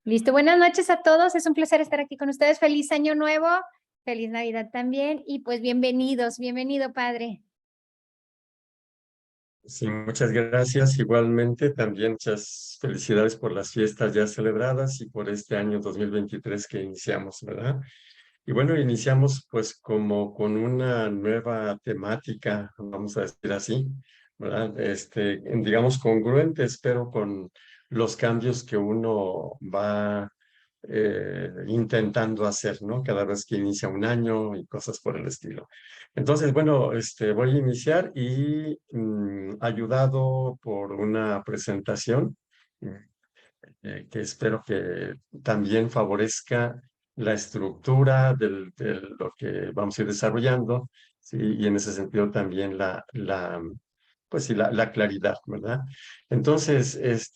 Listo, buenas noches a todos. Es un placer estar aquí con ustedes. Feliz año nuevo, feliz Navidad también y pues bienvenidos, bienvenido padre. Sí, muchas gracias. Igualmente, también muchas felicidades por las fiestas ya celebradas y por este año 2023 que iniciamos, ¿verdad? Y bueno, iniciamos pues como con una nueva temática, vamos a decir así, ¿verdad? Digamos, congruente, espero, con los cambios que uno va intentando hacer, ¿no? Cada vez que inicia un año y cosas por el estilo. Entonces, bueno, voy a iniciar y ayudado por una presentación que espero que también favorezca la estructura de lo que vamos a ir desarrollando, ¿sí? Y en ese sentido también pues sí, la claridad, ¿verdad? Entonces,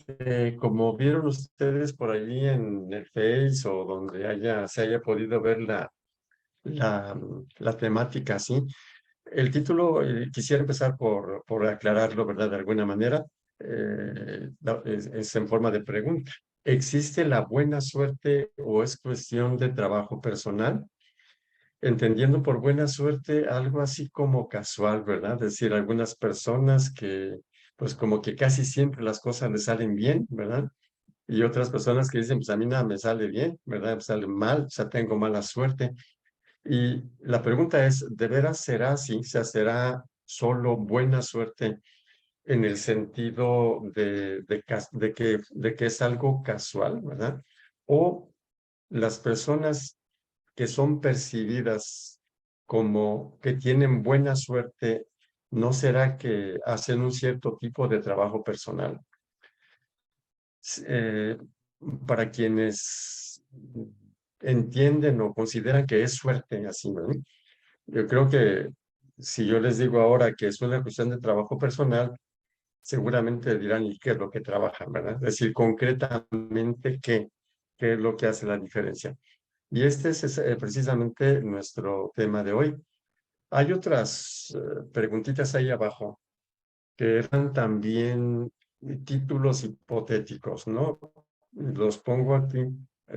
como vieron ustedes por ahí en el Face o donde se haya podido ver la temática, ¿sí? El título, quisiera empezar por aclararlo, ¿verdad? De alguna manera, es en forma de pregunta. ¿Existe la buena suerte o es cuestión de trabajo personal? Entendiendo por buena suerte algo así como casual, ¿verdad? Es decir, algunas personas que, pues como que casi siempre las cosas les salen bien, ¿verdad? Y otras personas que dicen, pues a mí nada me sale bien, ¿verdad? Me sale mal, o sea, tengo mala suerte. Y la pregunta es, ¿de veras será así? O sea, ¿será solo buena suerte en el sentido de que es algo casual, ¿verdad? O las personas que son percibidas como que tienen buena suerte, ¿no será que hacen un cierto tipo de trabajo personal? eh, para quienes entienden o consideran que es suerte así, ¿no? Yo creo que si yo les digo ahora que es una cuestión de trabajo personal, seguramente dirán, ¿y qué es lo que trabajan, verdad? Es decir, concretamente, ¿qué es lo que hace la diferencia? Y este es precisamente nuestro tema de hoy. Hay otras preguntitas ahí abajo que eran también títulos hipotéticos, ¿no? Los pongo aquí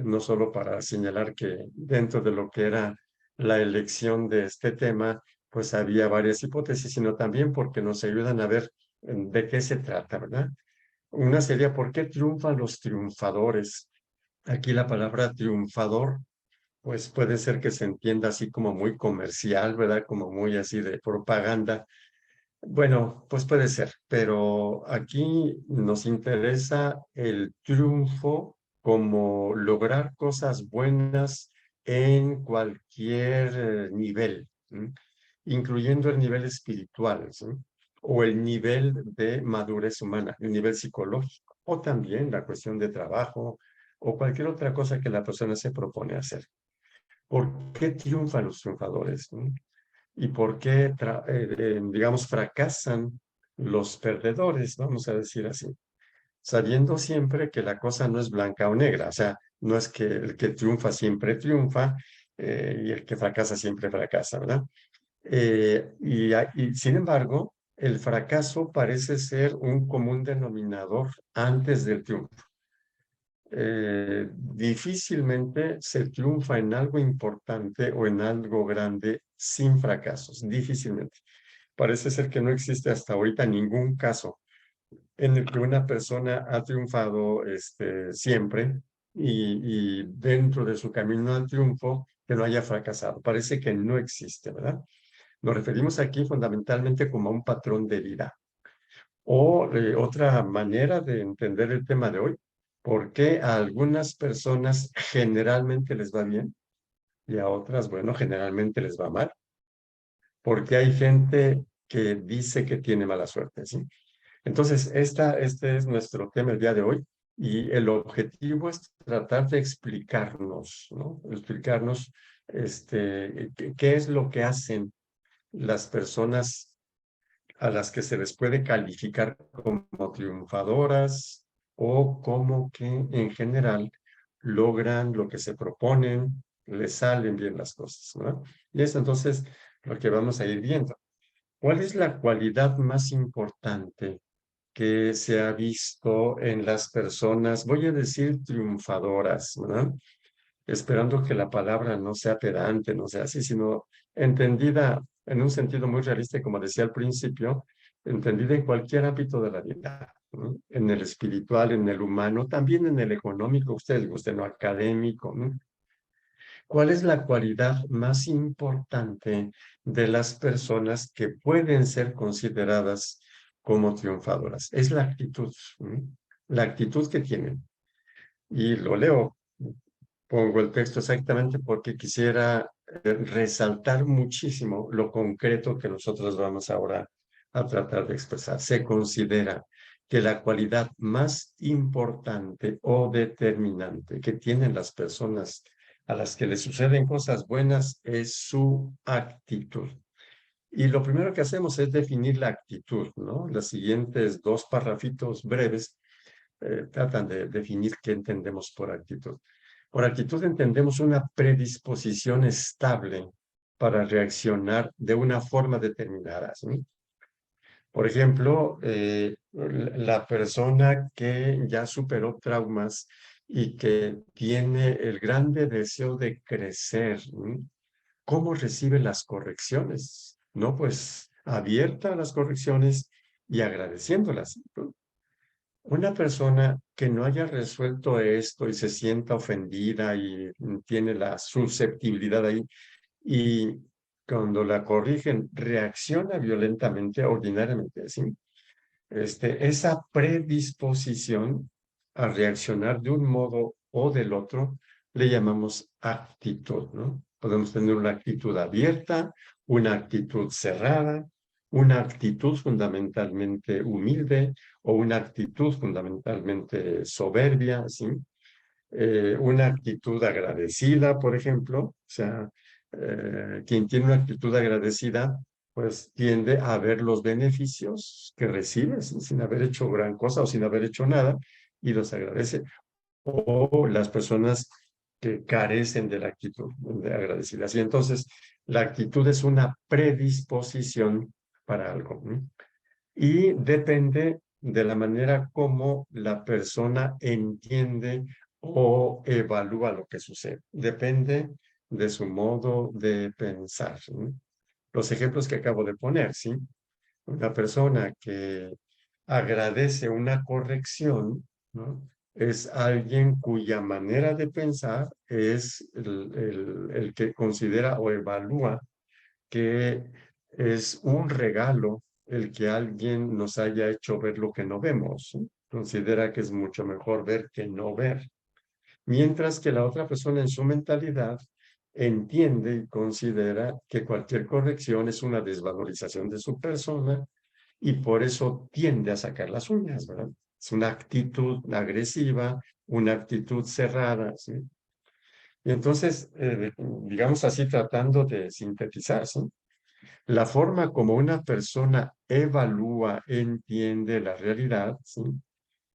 no solo para señalar que dentro de lo que era la elección de este tema, pues había varias hipótesis, sino también porque nos ayudan a ver de qué se trata, ¿verdad? Una sería, ¿por qué triunfan los triunfadores? Aquí la palabra triunfador, pues puede ser que se entienda así como muy comercial, ¿verdad? Como muy así de propaganda. Bueno, pues puede ser, pero aquí nos interesa el triunfo como lograr cosas buenas en cualquier nivel, ¿sí? Incluyendo el nivel espiritual, ¿sí? O el nivel de madurez humana, el nivel psicológico, o también la cuestión de trabajo, o cualquier otra cosa que la persona se propone hacer. ¿Por qué triunfan los triunfadores? ¿No? ¿Y por qué, digamos, fracasan los perdedores, vamos a decir así? Sabiendo siempre que la cosa no es blanca o negra, o sea, no es que el que triunfa siempre triunfa y el que fracasa siempre fracasa, ¿verdad? Y sin embargo, el fracaso parece ser un común denominador antes del triunfo. Difícilmente se triunfa en algo importante o en algo grande sin fracasos, difícilmente. Parece ser que no existe hasta ahorita ningún caso en el que una persona ha triunfado siempre y dentro de su camino al triunfo que no haya fracasado. Parece que no existe, ¿verdad? Nos referimos aquí fundamentalmente como a un patrón de vida. O otra manera de entender el tema de hoy, ¿por qué a algunas personas generalmente les va bien y a otras, bueno, generalmente les va mal? Porque hay gente que dice que tiene mala suerte, ¿sí? Entonces, este es nuestro tema el día de hoy y el objetivo es tratar de explicarnos, ¿no? Explicarnos qué es lo que hacen las personas a las que se les puede calificar como triunfadoras o como que en general logran lo que se proponen, les salen bien las cosas, ¿no? Y es entonces lo que vamos a ir viendo. ¿Cuál es la cualidad más importante que se ha visto en las personas, voy a decir triunfadoras, ¿verdad? Esperando que la palabra no sea pedante, no sea así, sino entendida en un sentido muy realista, y como decía al principio, entendida en cualquier ámbito de la vida, ¿no? En el espiritual, en el humano, también en el económico, usted en lo académico, ¿no? ¿Cuál es la cualidad más importante de las personas que pueden ser consideradas como triunfadoras? Es la actitud, ¿no? La actitud que tienen. Y lo leo, pongo el texto exactamente porque quisiera resaltar muchísimo lo concreto que nosotros vamos ahora a tratar de expresar. Se considera que la cualidad más importante o determinante que tienen las personas a las que les suceden cosas buenas es su actitud. Y lo primero que hacemos es definir la actitud, ¿no? Los siguientes dos párrafitos breves tratan de definir qué entendemos por actitud. Por actitud entendemos una predisposición estable para reaccionar de una forma determinada, ¿sí? Por ejemplo, la persona que ya superó traumas y que tiene el grande deseo de crecer, ¿sí? ¿Cómo recibe las correcciones? ¿No? Pues abierta a las correcciones y agradeciéndolas, ¿no? Una persona que no haya resuelto esto y se sienta ofendida y tiene la susceptibilidad ahí y cuando la corrigen reacciona violentamente, ordinariamente, ¿sí? Esa predisposición a reaccionar de un modo o del otro le llamamos actitud, ¿no? Podemos tener una actitud abierta, una actitud cerrada, una actitud fundamentalmente humilde o una actitud fundamentalmente soberbia, ¿sí? Una actitud agradecida, por ejemplo, o sea, quien tiene una actitud agradecida, pues tiende a ver los beneficios que recibe sin haber hecho gran cosa o sin haber hecho nada y los agradece. O las personas que carecen de la actitud de agradecida. Y entonces, la actitud es una predisposición para algo, ¿no? Y depende de la manera como la persona entiende o evalúa lo que sucede. Depende de su modo de pensar, ¿sí? Los ejemplos que acabo de poner, ¿sí? Una persona que agradece una corrección, ¿no? Es alguien cuya manera de pensar es el que considera o evalúa que es un regalo el que alguien nos haya hecho ver lo que no vemos, ¿sí? Considera que es mucho mejor ver que no ver. Mientras que la otra persona en su mentalidad entiende y considera que cualquier corrección es una desvalorización de su persona y por eso tiende a sacar las uñas, ¿verdad? Es una actitud agresiva, una actitud cerrada, ¿sí? Y entonces, digamos así, tratando de sintetizar, ¿sí? La forma como una persona evalúa, entiende la realidad, ¿sí?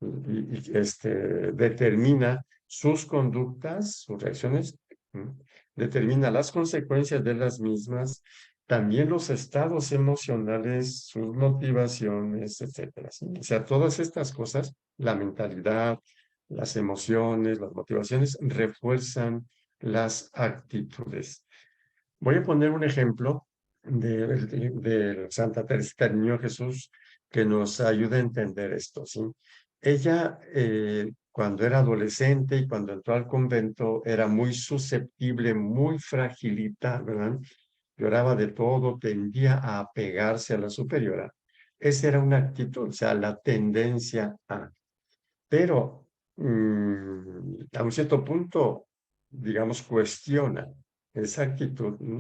Determina sus conductas, sus reacciones, ¿sí? Determina las consecuencias de las mismas, también los estados emocionales, sus motivaciones, etcétera, ¿sí? O sea, todas estas cosas, la mentalidad, las emociones, las motivaciones, refuerzan las actitudes. Voy a poner un ejemplo de Santa Teresita del Niño Jesús que nos ayuda a entender esto, ¿sí? Ella, cuando era adolescente y cuando entró al convento, era muy susceptible, muy fragilita, ¿verdad? Lloraba de todo, tendía a apegarse a la superiora. Esa era una actitud, o sea, la tendencia a. Pero a un cierto punto, digamos, cuestiona esa actitud, ¿no?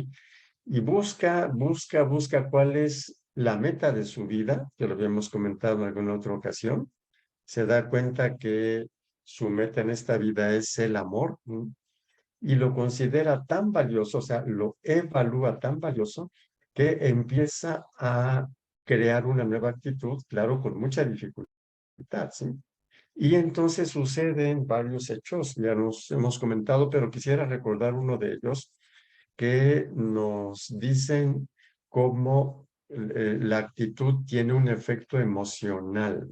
Y busca cuál es la meta de su vida, que lo habíamos comentado en alguna otra ocasión. Se da cuenta que su meta en esta vida es el amor, ¿no? Y lo considera tan valioso, o sea, lo evalúa tan valioso que empieza a crear una nueva actitud, claro, con mucha dificultad, ¿sí? Y entonces suceden varios hechos, ya nos hemos comentado, pero quisiera recordar uno de ellos que nos dicen cómo la actitud tiene un efecto emocional.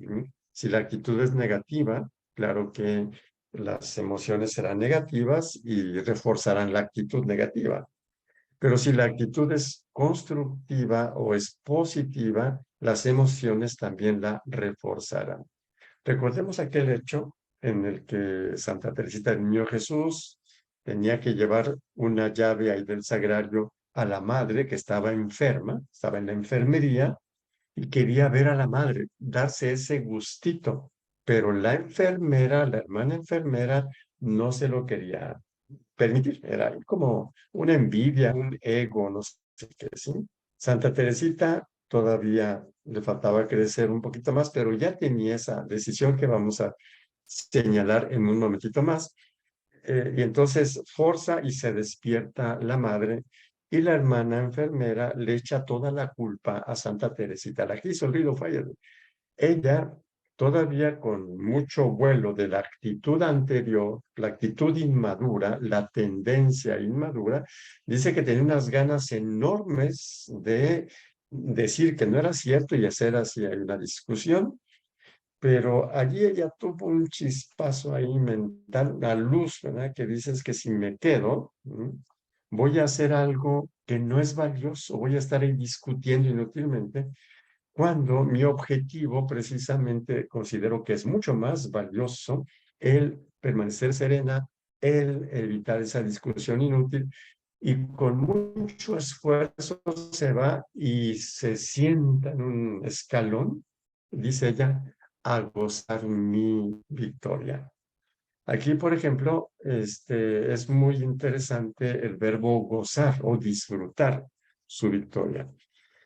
Si la actitud es negativa, claro que las emociones serán negativas y reforzarán la actitud negativa. Pero si la actitud es constructiva o es positiva, las emociones también la reforzarán. Recordemos aquel hecho en el que Santa Teresita del Niño Jesús tenía que llevar una llave ahí del sagrario a la madre que estaba enferma, estaba en la enfermería y quería ver a la madre, darse ese gustito, pero la enfermera, la hermana enfermera, no se lo quería permitir, era como una envidia, un ego, no sé qué, ¿sí? Santa Teresita todavía le faltaba crecer un poquito más, pero ya tenía esa decisión que vamos a señalar en un momentito más. Y entonces forza y se despierta la madre y la hermana enfermera le echa toda la culpa a Santa Teresita. La que hizo el ruido fue ella. Ella, todavía con mucho vuelo de la actitud anterior, la actitud inmadura, la tendencia inmadura, dice que tenía unas ganas enormes de decir que no era cierto y hacer así una discusión, pero allí ella tuvo un chispazo ahí mental, una luz, ¿verdad? Que dices que si me quedo, voy a hacer algo que no es valioso, voy a estar ahí discutiendo inútilmente, cuando mi objetivo precisamente considero que es mucho más valioso el permanecer serena, el evitar esa discusión inútil, y con mucho esfuerzo se va y se sienta en un escalón, dice ella, a gozar mi victoria. Aquí, por ejemplo, es muy interesante el verbo gozar o disfrutar su victoria.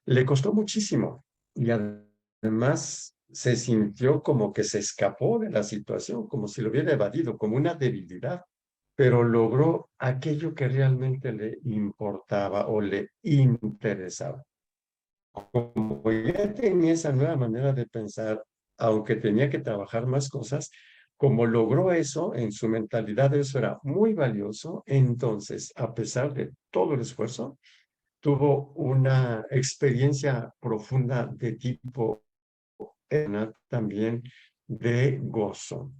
Le costó muchísimo y además se sintió como que se escapó de la situación, como si lo hubiera evadido, como una debilidad, pero logró aquello que realmente le importaba o le interesaba. Como ya tenía esa nueva manera de pensar, aunque tenía que trabajar más cosas, como logró eso en su mentalidad, eso era muy valioso, entonces, a pesar de todo el esfuerzo, tuvo una experiencia profunda de tipo también de gozo,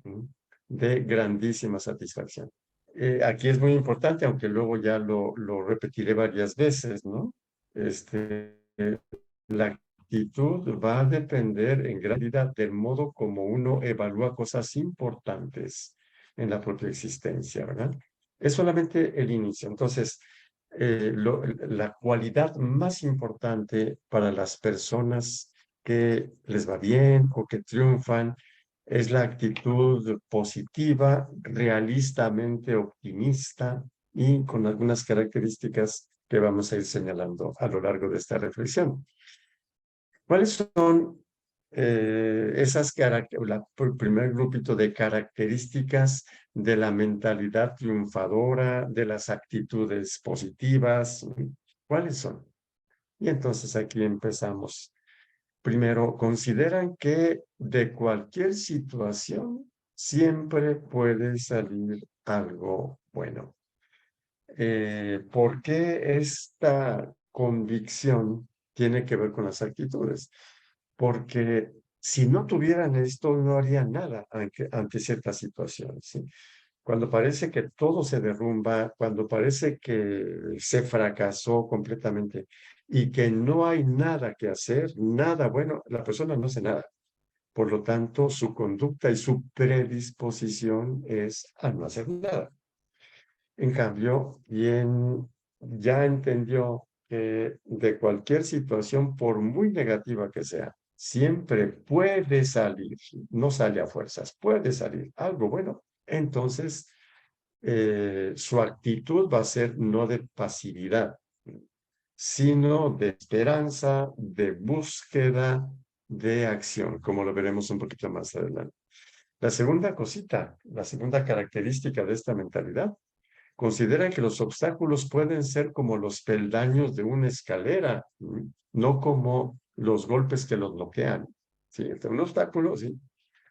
de grandísima satisfacción. Aquí es muy importante, aunque luego ya lo repetiré varias veces, ¿no? La actitud va a depender en gran medida del modo como uno evalúa cosas importantes en la propia existencia, ¿verdad? Es solamente el inicio. Entonces, la cualidad más importante para las personas que les va bien o que triunfan es la actitud positiva, realistamente optimista y con algunas características que vamos a ir señalando a lo largo de esta reflexión. ¿Cuáles son esas características, el primer grupito de características de la mentalidad triunfadora, de las actitudes positivas? ¿Cuáles son? Y entonces aquí empezamos. Primero, consideran que de cualquier situación siempre puede salir algo bueno. ¿Por qué esta convicción tiene que ver con las actitudes? Porque si no tuvieran esto, no harían nada ante ciertas situaciones, ¿sí? Cuando parece que todo se derrumba, cuando parece que se fracasó completamente y que no hay nada que hacer, nada bueno, la persona no hace nada. Por lo tanto, su conducta y su predisposición es a no hacer nada. En cambio, bien, ya entendió que de cualquier situación, por muy negativa que sea, siempre puede salir, no sale a fuerzas, puede salir algo bueno. Entonces, su actitud va a ser no de pasividad, sino de esperanza, de búsqueda, de acción, como lo veremos un poquito más adelante. La segunda cosita, la segunda característica de esta mentalidad, considera que los obstáculos pueden ser como los peldaños de una escalera, no como los golpes que los bloquean. ¿Sí? Un obstáculo, sí.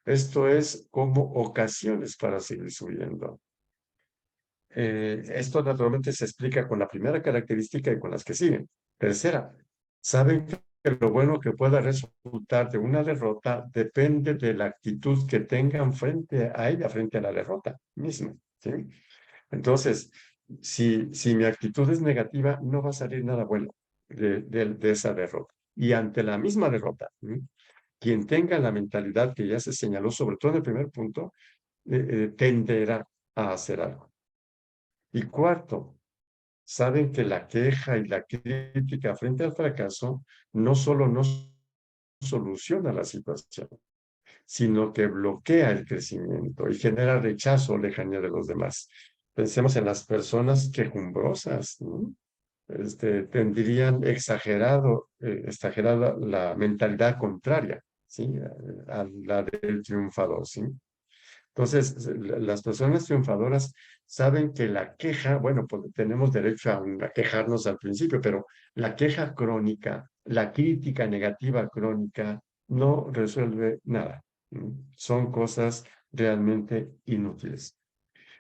Esto es como ocasiones para seguir subiendo. Esto naturalmente se explica con la primera característica y con las que siguen. Tercera, saben lo bueno que pueda resultar de una derrota depende de la actitud que tengan frente a ella, frente a la derrota misma, ¿sí? Entonces, si mi actitud es negativa, no va a salir nada bueno de esa derrota. Y ante la misma derrota, ¿sí? Quien tenga la mentalidad que ya se señaló, sobre todo en el primer punto, tenderá a hacer algo. Y cuarto, saben que la queja y la crítica frente al fracaso no solo no soluciona la situación, sino que bloquea el crecimiento y genera rechazo o lejanía de los demás. Pensemos en las personas quejumbrosas, ¿no? Tendrían exagerada la mentalidad contraria, ¿sí? A la del triunfador, ¿sí? Entonces, las personas triunfadoras saben que la queja, bueno, pues tenemos derecho a quejarnos al principio, pero la queja crónica, la crítica negativa crónica, no resuelve nada. Son cosas realmente inútiles.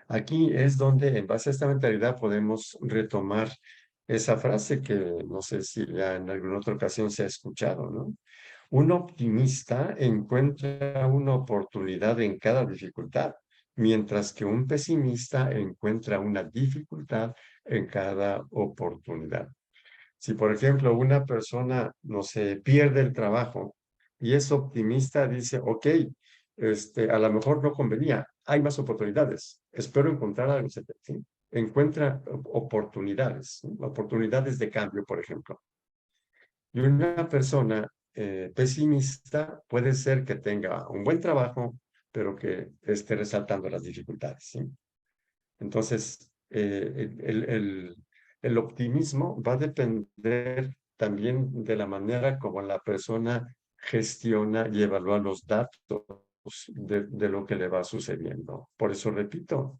Aquí es donde, en base a esta mentalidad, podemos retomar esa frase que no sé si ya en alguna otra ocasión se ha escuchado, ¿no? Un optimista encuentra una oportunidad en cada dificultad, mientras que un pesimista encuentra una dificultad en cada oportunidad. Si, por ejemplo, una persona, no sé, pierde el trabajo y es optimista, dice, ok, a lo mejor no convenía, hay más oportunidades, espero encontrar algo, ¿sí? Encuentra oportunidades, ¿sí? Oportunidades de cambio, por ejemplo. Y una persona pesimista puede ser que tenga un buen trabajo, pero que esté resaltando las dificultades, ¿sí? Entonces, el optimismo va a depender también de la manera como la persona gestiona y evalúa los datos de lo que le va sucediendo. Por eso repito,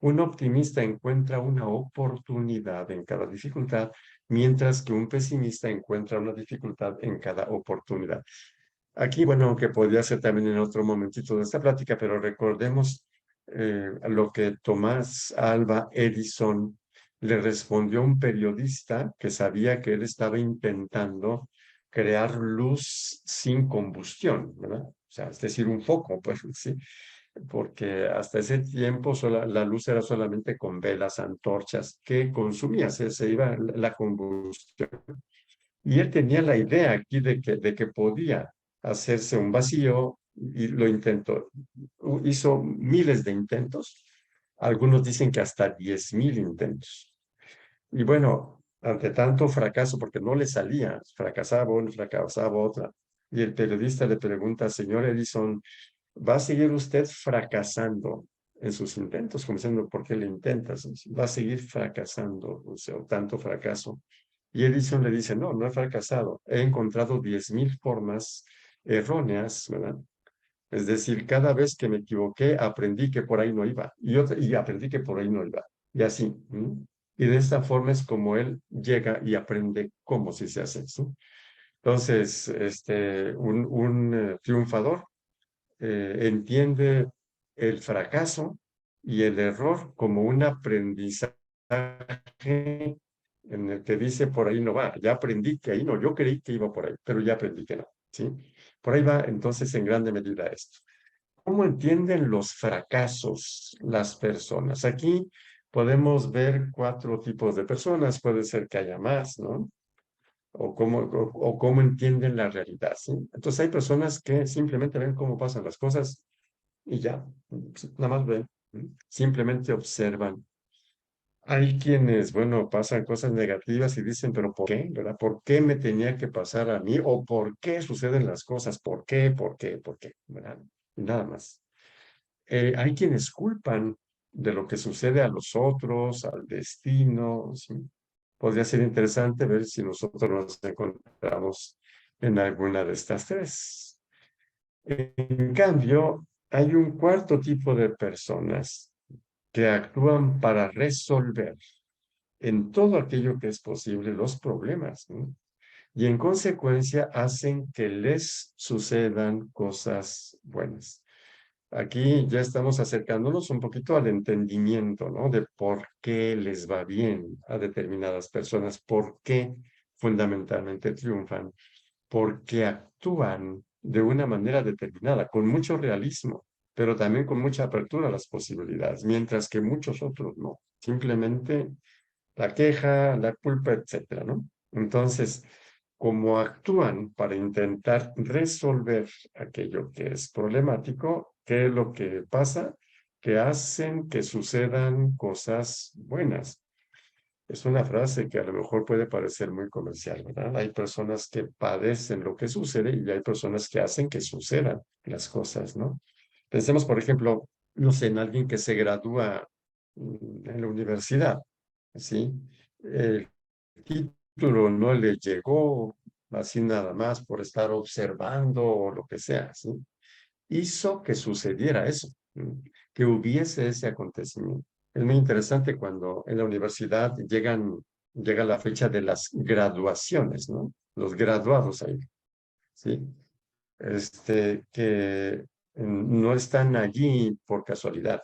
un optimista encuentra una oportunidad en cada dificultad, mientras que un pesimista encuentra una dificultad en cada oportunidad. Aquí, bueno, que podría ser también en otro momentito de esta plática, pero recordemos lo que Tomás Alva Edison le respondió a un periodista que sabía que él estaba intentando crear luz sin combustión, ¿verdad? O sea, es decir, un foco, pues, sí, porque hasta ese tiempo la luz era solamente con velas, antorchas, que consumía, se iba la combustión. Y él tenía la idea aquí de que podía hacerse un vacío y lo intentó. Hizo miles de intentos. Algunos dicen que hasta 10,000 intentos. Y bueno, ante tanto fracaso, porque no le salía, fracasaba uno, fracasaba otra. Y el periodista le pregunta, señor Edison, ¿va a seguir usted fracasando en sus intentos? Como diciendo, ¿por qué le intentas? Va a seguir fracasando, o sea, tanto fracaso. Y Edison le dice, no, no he fracasado. He encontrado 10,000 formas erróneas, ¿verdad? Es decir, cada vez que me equivoqué, aprendí que por ahí no iba. Y aprendí que por ahí no iba. Y así. Y de esta forma es como él llega y aprende cómo sí se hace eso. Entonces, un triunfador entiende el fracaso y el error como un aprendizaje en el que dice por ahí no va, ya aprendí que ahí no, yo creí que iba por ahí, pero ya aprendí que no, ¿sí? Por ahí va entonces en grande medida esto. ¿Cómo entienden los fracasos las personas? Aquí podemos ver 4 tipos de personas, puede ser que haya más, ¿no? O cómo entienden la realidad, ¿sí? Entonces hay personas que simplemente ven cómo pasan las cosas y ya, nada más ven, simplemente observan. Hay quienes, bueno, pasan cosas negativas y dicen, pero ¿por qué? ¿Verdad? ¿Por qué me tenía que pasar a mí? ¿O por qué suceden las cosas? ¿Por qué? ¿Por qué? ¿Por qué? ¿Verdad? Y nada más. Hay quienes culpan de lo que sucede a los otros, al destino, ¿sí? Podría ser interesante ver si nosotros nos encontramos en alguna de estas tres. En cambio, hay un cuarto tipo de personas que actúan para resolver en todo aquello que es posible los problemas, ¿no? Y en consecuencia hacen que les sucedan cosas buenas. Aquí ya estamos acercándonos un poquito al entendimiento, ¿no? De por qué les va bien a determinadas personas, por qué fundamentalmente triunfan. porque actúan de una manera determinada, con mucho realismo, pero también con mucha apertura a las posibilidades, mientras que muchos otros no. Simplemente la queja, la culpa, etcétera, ¿no? Entonces, como actúan para intentar resolver aquello que es problemático, ¿qué es lo que pasa? Que hacen que sucedan cosas buenas. Es una frase que a lo mejor puede parecer muy comercial, ¿verdad? Hay personas que padecen lo que sucede y hay personas que hacen que sucedan las cosas, ¿no? Pensemos, por ejemplo, no sé, en alguien que se gradúa en la universidad, ¿sí? El título no le llegó así nada más por estar observando o lo que sea, ¿sí? Hizo que sucediera eso, que hubiese ese acontecimiento. Es muy interesante cuando en la universidad llega la fecha de las graduaciones, ¿no? Los graduados ahí, ¿sí? Que no están allí por casualidad.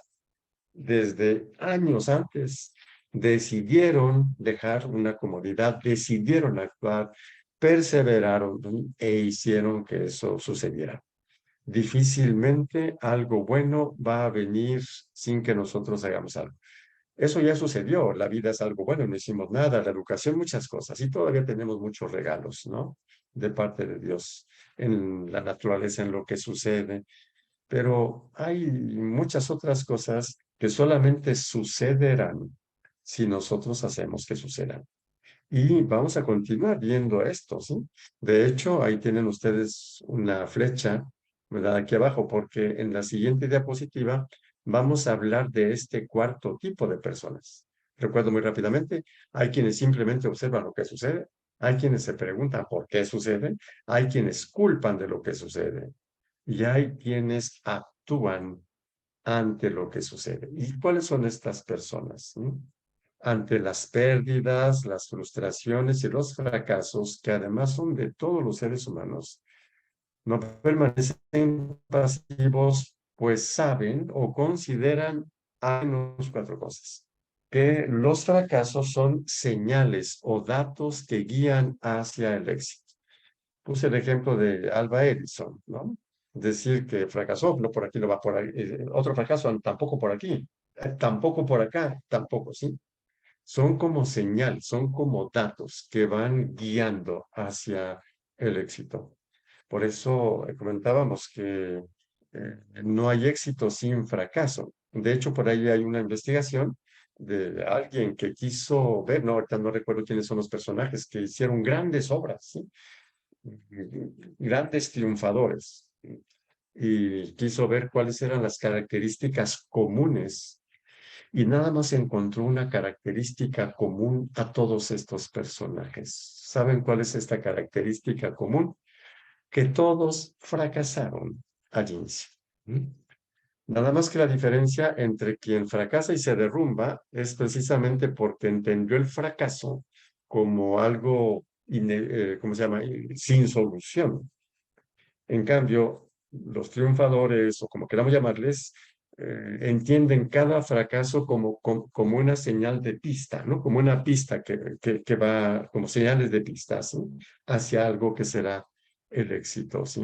Desde años antes decidieron dejar una comodidad, decidieron actuar, perseveraron, ¿no? E hicieron que eso sucediera. Difícilmente algo bueno va a venir sin que nosotros hagamos algo. Eso ya sucedió, la vida es algo bueno, no hicimos nada, la educación, muchas cosas, y todavía tenemos muchos regalos, ¿no? De parte de Dios, en la naturaleza, en lo que sucede, pero hay muchas otras cosas que solamente sucederán si nosotros hacemos que sucedan. Y vamos a continuar viendo esto, ¿sí? De hecho, ahí tienen ustedes una flecha, ¿verdad? Aquí abajo, porque en la siguiente diapositiva vamos a hablar de este cuarto tipo de personas. Recuerdo muy rápidamente, hay quienes simplemente observan lo que sucede, hay quienes se preguntan por qué sucede, hay quienes culpan de lo que sucede y hay quienes actúan ante lo que sucede. ¿Y cuáles son estas personas? Ante las pérdidas, las frustraciones y los fracasos, que además son de todos los seres humanos, no permanecen pasivos, pues saben o consideran al menos cuatro cosas. Que los fracasos son señales o datos que guían hacia el éxito. Puse el ejemplo de Alba Edison, ¿no? Decir que fracasó, no por aquí, no va por ahí. Otro fracaso, tampoco por aquí, tampoco por acá, tampoco, ¿sí? Son como señal, son como datos que van guiando hacia el éxito. Por eso comentábamos que no hay éxito sin fracaso. De hecho, por ahí hay una investigación de alguien que quiso ver, no, ahorita no recuerdo quiénes son los personajes, que hicieron grandes obras, ¿sí? Grandes triunfadores, y quiso ver cuáles eran las características comunes y nada más encontró una característica común a todos estos personajes. ¿Saben cuál es esta característica común? Que todos fracasaron al inicio. Nada más que la diferencia entre quien fracasa y se derrumba es precisamente porque entendió el fracaso como algo, ¿cómo se llama? Sin solución. En cambio, los triunfadores, o como queramos llamarles, entienden cada fracaso como una señal de pista, ¿no? Como una pista que va, como señales de pista, ¿sí? Hacia algo que será el éxito, ¿sí?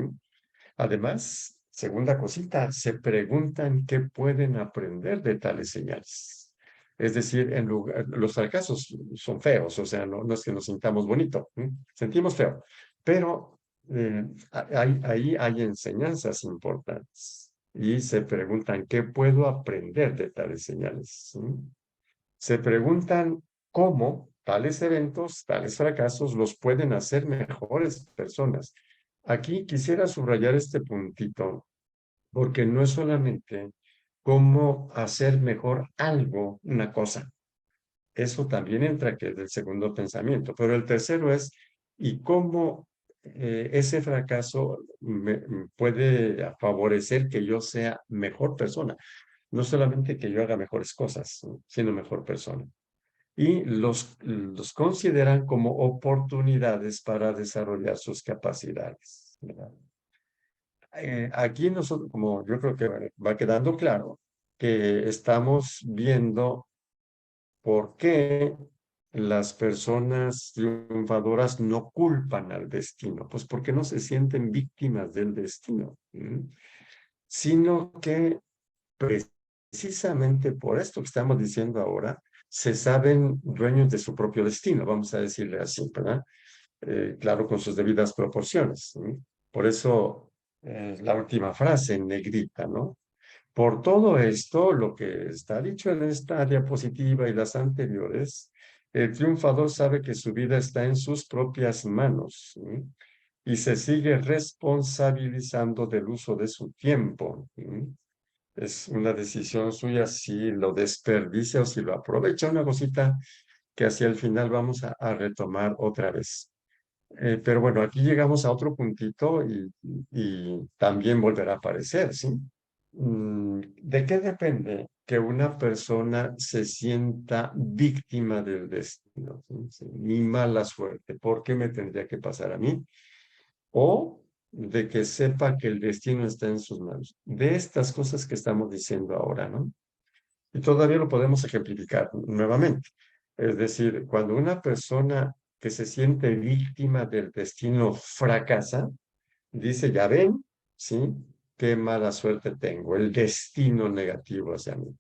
Además, segunda cosita, se preguntan qué pueden aprender de tales señales. Es decir, los fracasos son feos, o sea, no es que nos sintamos bonito, sentimos feo, pero ahí hay enseñanzas importantes y se preguntan qué puedo aprender de tales señales. Se preguntan cómo tales eventos, tales fracasos los pueden hacer mejores personas. Aquí quisiera subrayar este puntito, porque no es solamente cómo hacer mejor algo, una cosa. Eso también entra que es del segundo pensamiento, pero el tercero es, ¿y cómo ese fracaso puede favorecer que yo sea mejor persona? No solamente que yo haga mejores cosas, sino mejor persona. Y los consideran como oportunidades para desarrollar sus capacidades, ¿verdad? Aquí nosotros, como yo creo que va quedando claro, que estamos viendo por qué las personas triunfadoras no culpan al destino, pues porque no se sienten víctimas del destino, sino que precisamente por esto que estamos diciendo ahora, se saben dueños de su propio destino, vamos a decirle así, ¿verdad? Claro, con sus debidas proporciones. Por eso, la última frase en negrita, ¿no? Por todo esto, lo que está dicho en esta diapositiva y las anteriores, el triunfador sabe que su vida está en sus propias manos, ¿sí? Y se sigue responsabilizando del uso de su tiempo, ¿sí? Es una decisión suya si lo desperdicia o si lo aprovecha. Una cosita que hacia el final vamos a retomar otra vez. Pero bueno, aquí llegamos a otro puntito y también volverá a aparecer, ¿sí? ¿De qué depende que una persona se sienta víctima del destino? ¿Sí? Sí, mi mala suerte, ¿por qué me tendría que pasar a mí? O de que sepa que el destino está en sus manos. De estas cosas que estamos diciendo ahora, ¿no? Y todavía lo podemos ejemplificar nuevamente. Es decir, cuando una persona que se siente víctima del destino fracasa, dice, ya ven, ¿sí? Qué mala suerte tengo, el destino negativo hacia mí.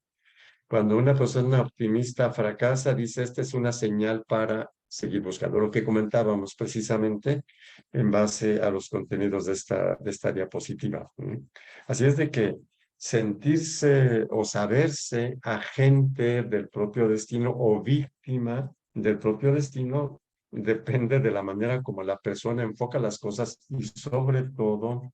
Cuando una persona optimista fracasa, dice, esta es una señal para seguir buscando. Lo que comentábamos precisamente en base a los contenidos de esta diapositiva. Así es de que sentirse o saberse agente del propio destino o víctima del propio destino depende de la manera como la persona enfoca las cosas y sobre todo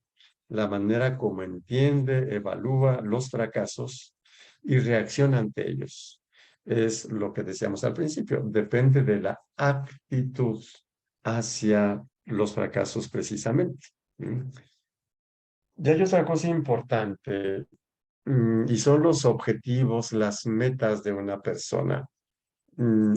la manera como entiende, evalúa los fracasos y reacciona ante ellos. Es lo que decíamos al principio, depende de la actitud hacia los fracasos precisamente. Y hay otra cosa importante, y son los objetivos, las metas de una persona.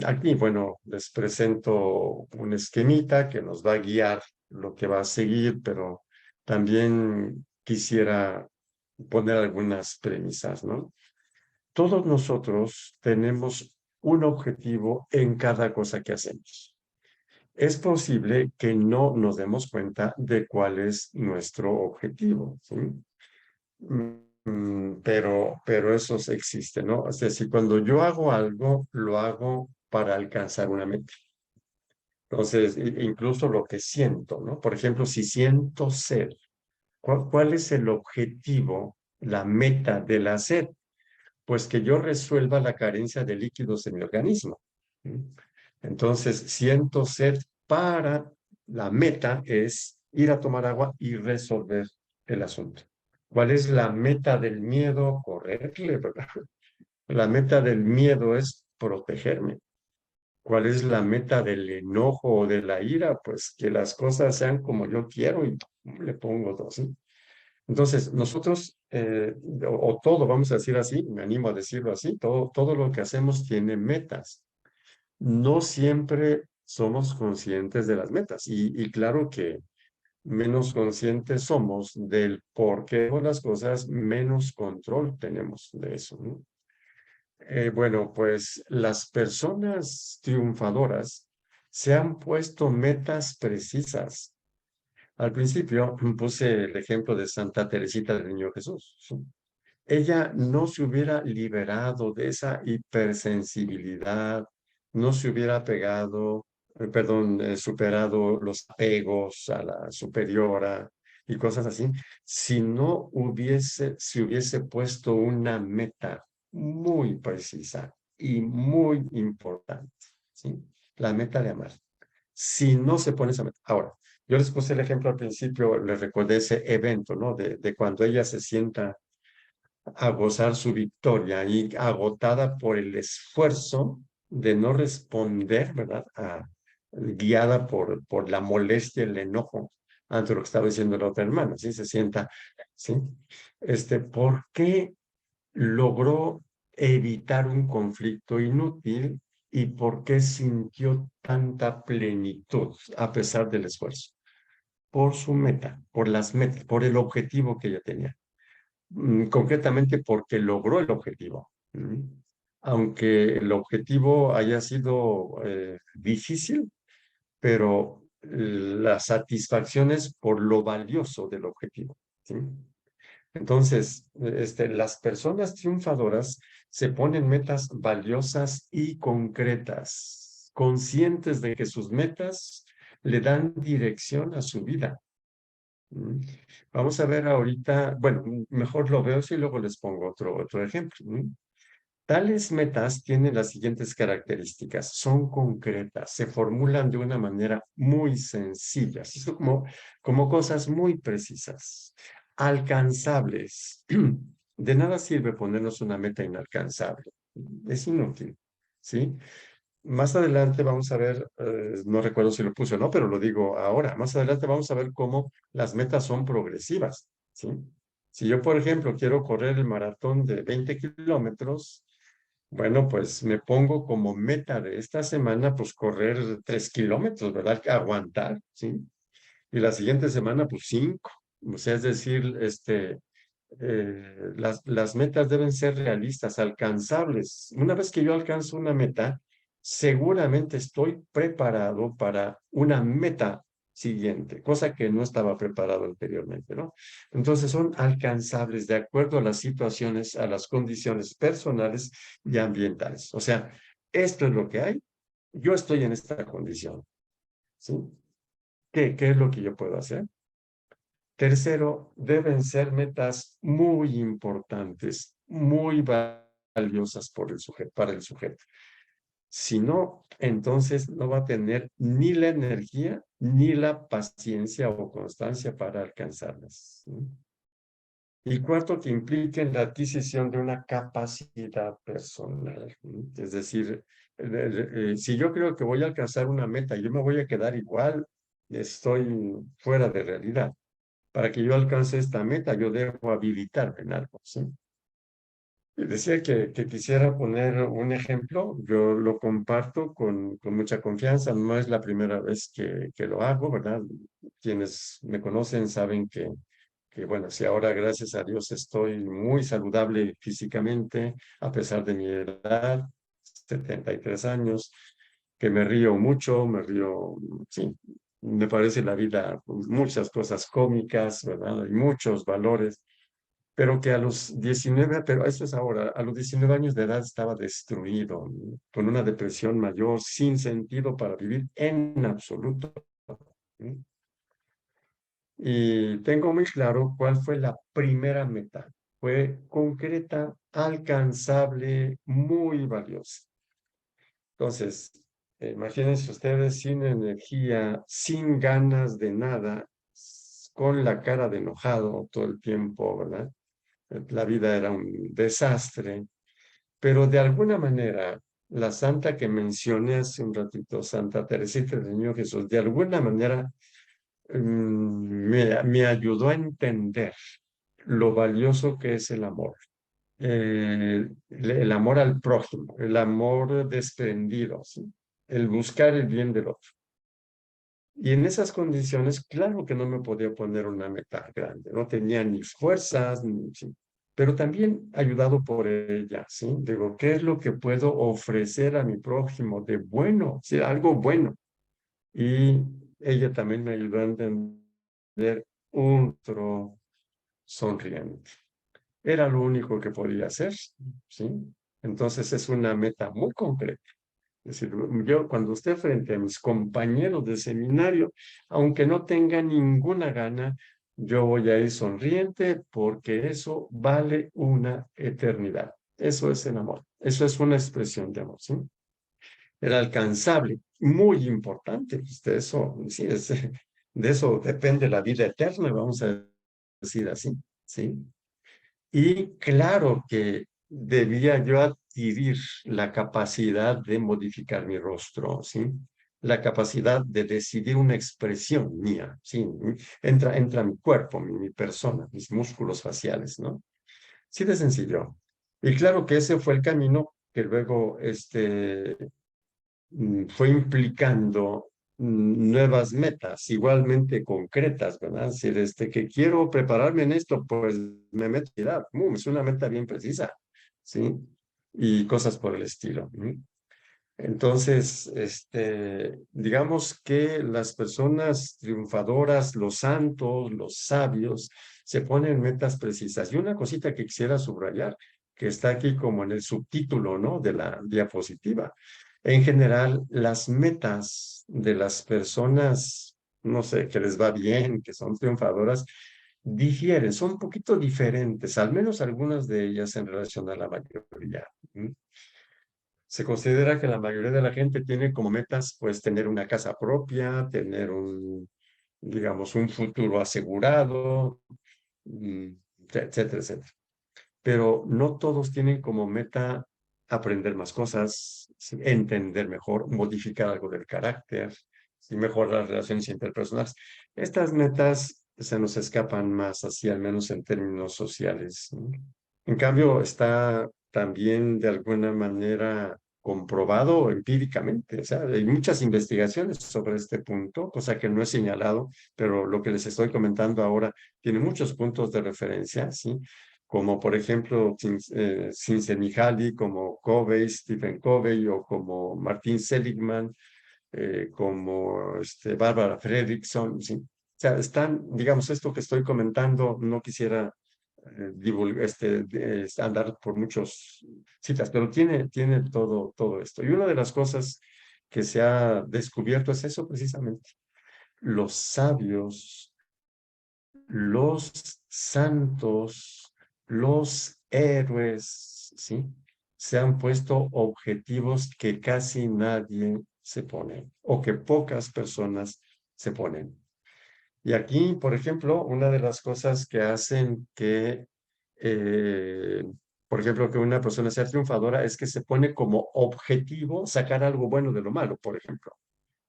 Aquí, bueno, les presento un esquemita que nos va a guiar lo que va a seguir, pero también quisiera poner algunas premisas, ¿no? Todos nosotros tenemos un objetivo en cada cosa que hacemos. Es posible que no nos demos cuenta de cuál es nuestro objetivo, ¿sí? Pero eso existe, ¿no? O sea, si cuando yo hago algo, lo hago para alcanzar una meta. Entonces, incluso lo que siento, ¿no? Por ejemplo, si siento sed, ¿cuál es el objetivo, la meta de la sed? Pues que yo resuelva la carencia de líquidos en mi organismo. Entonces, siento sed para la meta es ir a tomar agua y resolver el asunto. ¿Cuál es la meta del miedo? Correrle, ¿verdad? La meta del miedo es protegerme. ¿Cuál es la meta del enojo o de la ira? Pues que las cosas sean como yo quiero y le pongo dos, ¿sí? Entonces, nosotros, o todo, vamos a decir así, me animo a decirlo así, todo lo que hacemos tiene metas. No siempre somos conscientes de las metas y claro que menos conscientes somos del por qué las cosas, menos control tenemos de eso, ¿no? Bueno, pues las personas triunfadoras se han puesto metas precisas. Al principio puse el ejemplo de Santa Teresita del Niño Jesús, ¿sí? Ella no se hubiera liberado de esa hipersensibilidad, no se hubiera superado los apegos a la superiora y cosas así, si no se hubiese puesto una meta muy precisa y muy importante, ¿sí? La meta de amar. Si no se pone esa meta. Ahora, yo les puse el ejemplo al principio, les recordé ese evento, ¿no? De cuando ella se sienta a gozar su victoria y agotada por el esfuerzo de no responder, ¿verdad? Guiada por la molestia, el enojo ante lo que estaba diciendo la otra hermana, ¿sí? Se sienta, ¿sí? ¿Por qué logró evitar un conflicto inútil y por qué sintió tanta plenitud a pesar del esfuerzo? Por su meta, por las metas, por el objetivo que ella tenía. Concretamente porque logró el objetivo. aunque el objetivo haya sido difícil, pero la satisfacción es por lo valioso del objetivo, ¿sí? Entonces, las personas triunfadoras se ponen metas valiosas y concretas, conscientes de que sus metas le dan dirección a su vida. ¿Mm? Vamos a ver ahorita, bueno, mejor lo veo si luego les pongo otro ejemplo. ¿Mm? Tales metas tienen las siguientes características, son concretas, se formulan de una manera muy sencilla, son como cosas muy precisas, alcanzables. De nada sirve ponernos una meta inalcanzable, es inútil, ¿sí? Más adelante vamos a ver, no recuerdo si lo puse o no, pero lo digo ahora, más adelante vamos a ver cómo las metas son progresivas, ¿sí? Si yo, por ejemplo, quiero correr el maratón de 20 kilómetros, bueno, pues me pongo como meta de esta semana, pues correr 3 kilómetros, ¿verdad? Aguantar, ¿sí? Y la siguiente semana, pues 5. O sea, es decir, las metas deben ser realistas, alcanzables. Una vez que yo alcanzo una meta, seguramente estoy preparado para una meta siguiente, cosa que no estaba preparado anteriormente, ¿no? Entonces son alcanzables de acuerdo a las situaciones, a las condiciones personales y ambientales. O sea, esto es lo que hay, yo estoy en esta condición, ¿sí? ¿Qué es lo que yo puedo hacer? Tercero, deben ser metas muy importantes, muy valiosas para el sujeto. Si no, entonces no va a tener ni la energía ni la paciencia o constancia para alcanzarlas, ¿sí? Y cuarto, que impliquen la adquisición de una capacidad personal, ¿sí? Es decir, si yo creo que voy a alcanzar una meta y yo me voy a quedar igual, estoy fuera de realidad. Para que yo alcance esta meta, yo debo habilitarme en algo, ¿sí? Y decía que quisiera poner un ejemplo, yo lo comparto con mucha confianza, no es la primera vez que lo hago, ¿verdad? Quienes me conocen saben bueno, si ahora gracias a Dios estoy muy saludable físicamente, a pesar de mi edad, 73 años, que me río mucho, me río, sí, me parece la vida muchas cosas cómicas, ¿verdad? Hay muchos valores, pero que a los 19, pero eso es ahora, a los 19 años de edad estaba destruido, ¿no? Con una depresión mayor, sin sentido para vivir en absoluto, ¿no? Y tengo muy claro cuál fue la primera meta. Fue concreta, alcanzable, muy valiosa. Entonces, imagínense ustedes sin energía, sin ganas de nada, con la cara de enojado todo el tiempo, ¿verdad? La vida era un desastre, pero de alguna manera, la santa que mencioné hace un ratito, Santa Teresita del Niño Jesús, de alguna manera me ayudó a entender lo valioso que es el amor. El amor al prójimo, el amor desprendido, ¿sí? El buscar el bien del otro. Y en esas condiciones, claro que no me podía poner una meta grande, no tenía ni fuerzas, sí, pero también ayudado por ella, ¿sí? Digo, ¿qué es lo que puedo ofrecer a mi prójimo de bueno? Sí, algo bueno. Y ella también me ayudó a entender un otro sonriente. Era lo único que podía hacer, ¿sí? Entonces es una meta muy concreta. Es decir, yo cuando esté frente a mis compañeros de seminario, aunque no tenga ninguna gana, yo voy a ir sonriente porque eso vale una eternidad. Eso es el amor. Eso es una expresión de amor, ¿sí? Era alcanzable, muy importante. Pues, de eso, sí, de eso depende la vida eterna, vamos a decir así, ¿sí? Y claro que debía yo adquirir la capacidad de modificar mi rostro, ¿sí? La capacidad de decidir una expresión mía, ¿sí? Entra mi cuerpo, mi persona, mis músculos faciales, ¿no? Sí, de sencillo. Y claro que ese fue el camino que luego fue implicando nuevas metas, igualmente concretas, ¿verdad? Es decir, que quiero prepararme en esto, pues me meto a tirar. Es una meta bien precisa, ¿sí? y cosas por el estilo. Entonces, digamos que las personas triunfadoras, los santos, los sabios, se ponen metas precisas. Y una cosita que quisiera subrayar, que está aquí como en el subtítulo, ¿no? De la diapositiva. En general, las metas de las personas, no sé, que les va bien, que son triunfadoras, difieren, son un poquito diferentes, al menos algunas de ellas en relación a la mayoría. Se considera que la mayoría de la gente tiene como metas, pues, tener una casa propia, tener digamos, un futuro asegurado, mm, etcétera, etcétera. Pero no todos tienen como meta aprender más cosas, sí, entender mejor, modificar algo del carácter, y mejorar las relaciones interpersonales. Estas metas se nos escapan más, así al menos en términos sociales, ¿no? En cambio, está también de alguna manera comprobado empíricamente. O sea, hay muchas investigaciones sobre este punto, cosa que no he señalado, pero lo que les estoy comentando ahora tiene muchos puntos de referencia, ¿sí? Como por ejemplo Csikszentmihalyi, como Covey, Stephen Covey, o como Martin Seligman, como Barbara Fredrickson, ¿sí? O sea, están, digamos, esto que estoy comentando, no quisiera andar por muchos citas, pero tiene todo esto. Y una de las cosas que se ha descubierto es eso precisamente. Los sabios, los santos, los héroes, ¿sí? Se han puesto objetivos que casi nadie se pone o que pocas personas se ponen. Y aquí, por ejemplo, una de las cosas que hacen que, eh, por ejemplo, que una persona sea triunfadora es que se pone como objetivo sacar algo bueno de lo malo, por ejemplo.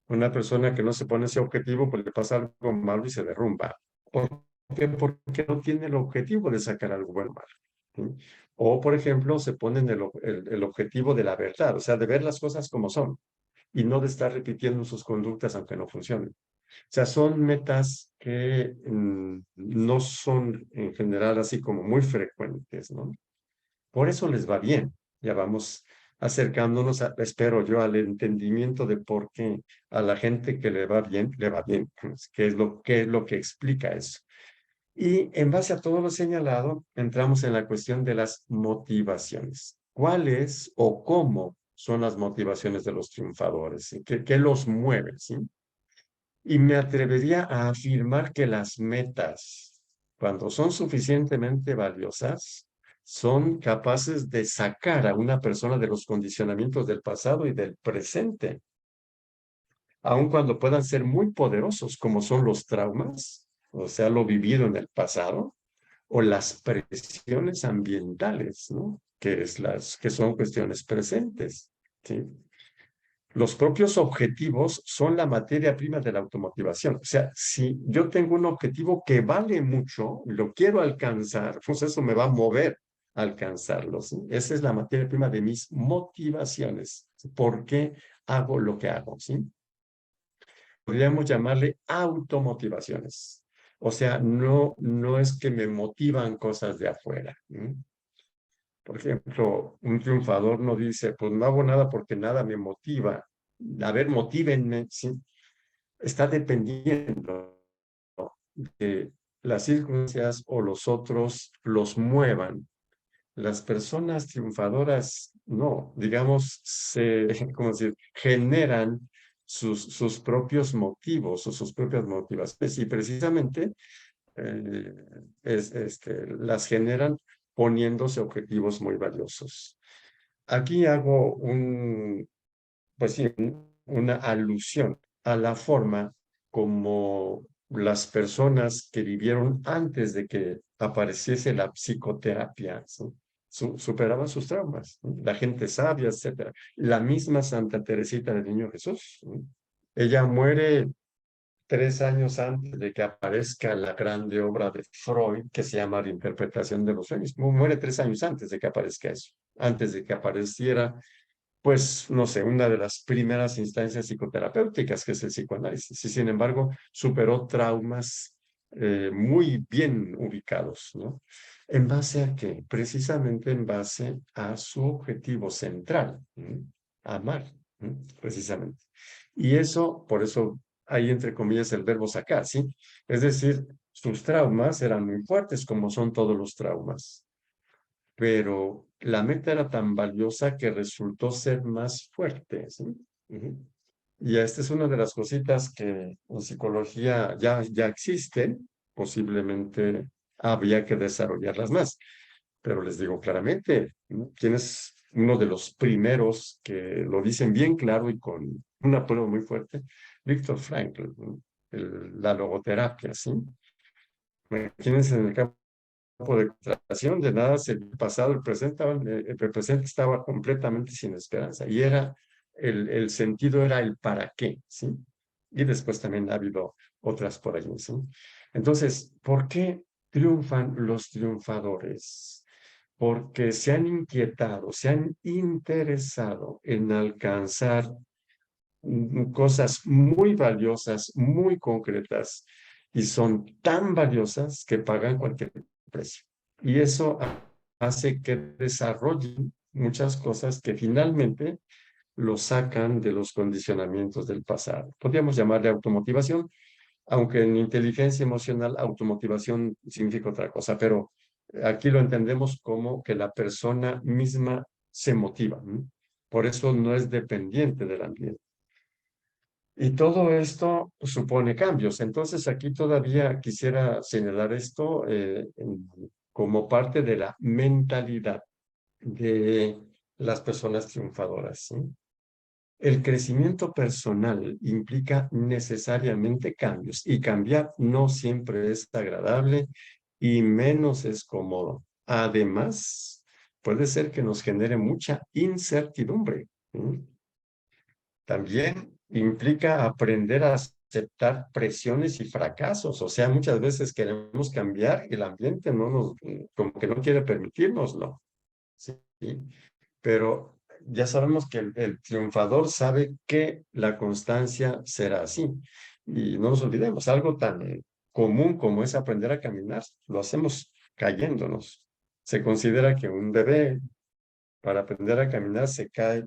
Una persona que no se pone ese objetivo, pues le pasa algo malo y se derrumba. ¿Por qué? Porque no tiene el objetivo de sacar algo bueno malo. ¿Sí? O, por ejemplo, se ponen el objetivo de la verdad, o sea, de ver las cosas como son y no de estar repitiendo sus conductas aunque no funcionen. O sea, son metas que no son en general así como muy frecuentes, ¿no? Por eso les va bien. Ya vamos acercándonos, espero yo, al entendimiento de por qué a la gente que le va bien, pues, qué es lo que explica eso. Y en base a todo lo señalado, entramos en la cuestión de las motivaciones. ¿Cuáles o cómo son las motivaciones de los triunfadores? ¿Sí? ¿Qué los mueve? ¿Sí? Y me atrevería a afirmar que las metas, cuando son suficientemente valiosas, son capaces de sacar a una persona de los condicionamientos del pasado y del presente, aun cuando puedan ser muy poderosos, como son los traumas, o sea, lo vivido en el pasado, o las presiones ambientales, ¿no? Que son cuestiones presentes, ¿sí? Los propios objetivos son la materia prima de la automotivación. O sea, si yo tengo un objetivo que vale mucho, lo quiero alcanzar, pues eso me va a mover a alcanzarlo, ¿sí? Esa es la materia prima de mis motivaciones. ¿Por qué hago lo que hago? ¿Sí? Podríamos llamarle automotivaciones. O sea, no es que me motivan cosas de afuera. ¿Sí? Por ejemplo, un triunfador no dice, pues no hago nada porque nada me motiva. A ver, motívenme, ¿sí? Está dependiendo de las circunstancias o los otros los muevan. Las personas triunfadoras, no, digamos, ¿cómo decir? Generan sus propios motivos o sus propias motivaciones y precisamente eh, las generan poniéndose objetivos muy valiosos. Aquí hago pues sí, una alusión a la forma como las personas que vivieron antes de que apareciese la psicoterapia, ¿sí? Superaban sus traumas, ¿sí? La gente sabia, etcétera. La misma Santa Teresita del Niño Jesús, ¿sí? Ella muere 3 años antes de que aparezca la grande obra de Freud que se llama La interpretación de los sueños. Muere 3 años antes de que aparezca eso, antes de que apareciera, pues, no sé, una de las primeras instancias psicoterapéuticas, que es el psicoanálisis. Y sin embargo, superó traumas muy bien ubicados, ¿no? ¿En base a qué? Precisamente en base a su objetivo central, amar, precisamente. Y eso, por eso hay entre comillas el verbo sacar, ¿sí? Es decir, sus traumas eran muy fuertes, como son todos los traumas, pero la meta era tan valiosa que resultó ser más fuerte, ¿sí? Ujú. Y esta es una de las cositas que en psicología ya existen, posiblemente había que desarrollarlas más. Pero les digo claramente, ¿no? ¿Quién es uno de los primeros que lo dicen bien claro y con una prueba muy fuerte? Viktor Frankl, ¿no? La logoterapia, ¿sí? Imagínense en el campo de concentración, de nada, el pasado, el presente estaba completamente sin esperanza y era, el sentido era el para qué, ¿sí? Y después también ha habido otras por allí, ¿sí? Entonces, ¿por qué triunfan los triunfadores? Porque se han inquietado, se han interesado en alcanzar cosas muy valiosas, muy concretas, y son tan valiosas que pagan cualquier precio. Y eso hace que desarrollen muchas cosas que finalmente lo sacan de los condicionamientos del pasado. Podríamos llamarle automotivación, aunque en inteligencia emocional automotivación significa otra cosa, pero aquí lo entendemos como que la persona misma se motiva, ¿no? Por eso no es dependiente del ambiente. Y todo esto supone cambios. Entonces, aquí todavía quisiera señalar esto como parte de la mentalidad de las personas triunfadoras, ¿sí? El crecimiento personal implica necesariamente cambios y cambiar no siempre es agradable y menos es cómodo. Además, puede ser que nos genere mucha incertidumbre, ¿sí? También implica aprender a aceptar presiones y fracasos. O sea, muchas veces queremos cambiar y el ambiente no nos, como que no quiere permitirnoslo. ¿Sí? Pero ya sabemos que el triunfador sabe que la constancia será así. Y no nos olvidemos, algo tan común como es aprender a caminar, lo hacemos cayéndonos. Se considera que un bebé, para aprender a caminar, se cae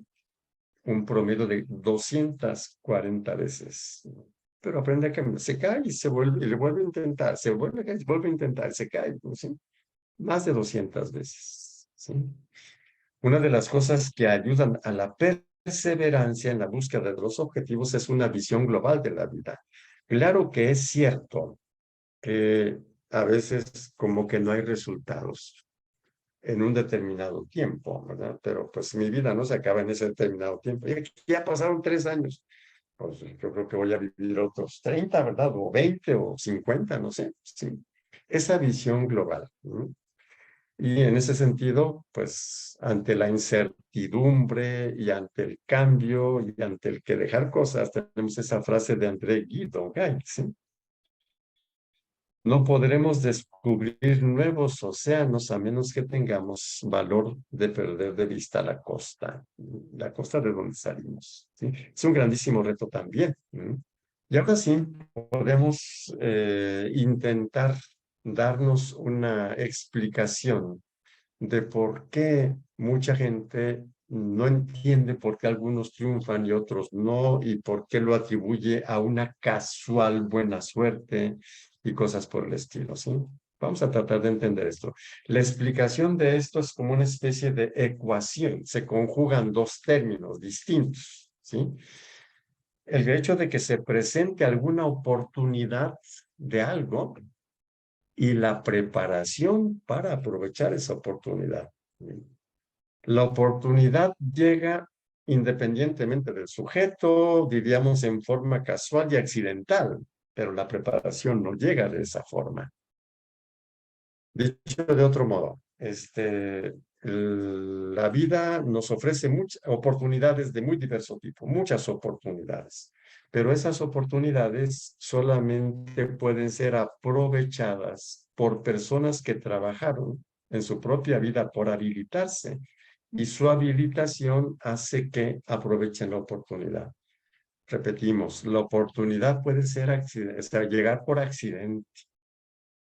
un promedio de 240 veces. Pero aprende a caminar, se cae y se vuelve, y le vuelve a intentar, se vuelve a caer, vuelve a intentar, se cae, ¿sí? Más de 200 veces, ¿sí? Una de las cosas que ayudan a la perseverancia en la búsqueda de los objetivos es una visión global de la vida. Claro que es cierto que a veces como que no hay resultados en un determinado tiempo, ¿verdad? Pero pues mi vida no se acaba en ese determinado tiempo. Y aquí ya pasaron 3 años. Pues yo creo que voy a vivir otros 30, ¿verdad? O 20 o 50, no sé. Sí. Esa visión global, ¿no? Y en ese sentido, pues ante la incertidumbre y ante el cambio y ante el que dejar cosas, tenemos esa frase de André Guido, ¿sí? No podremos descubrir nuevos océanos a menos que tengamos valor de perder de vista la costa de donde salimos, ¿sí? Es un grandísimo reto también. Y ahora sí, podemos intentar darnos una explicación de por qué mucha gente no entiende por qué algunos triunfan y otros no, y por qué lo atribuye a una casual buena suerte y cosas por el estilo, ¿sí? Vamos a tratar de entender esto. La explicación de esto es como una especie de ecuación. Se conjugan dos términos distintos, ¿sí? El hecho de que se presente alguna oportunidad de algo y la preparación para aprovechar esa oportunidad. La oportunidad llega independientemente del sujeto, diríamos en forma casual y accidental, pero la preparación no llega de esa forma. Dicho de otro modo, la vida nos ofrece muchas oportunidades de muy diverso tipo, muchas oportunidades, pero esas oportunidades solamente pueden ser aprovechadas por personas que trabajaron en su propia vida por habilitarse y su habilitación hace que aprovechen la oportunidad. Repetimos, la oportunidad puede ser llegar por accidente,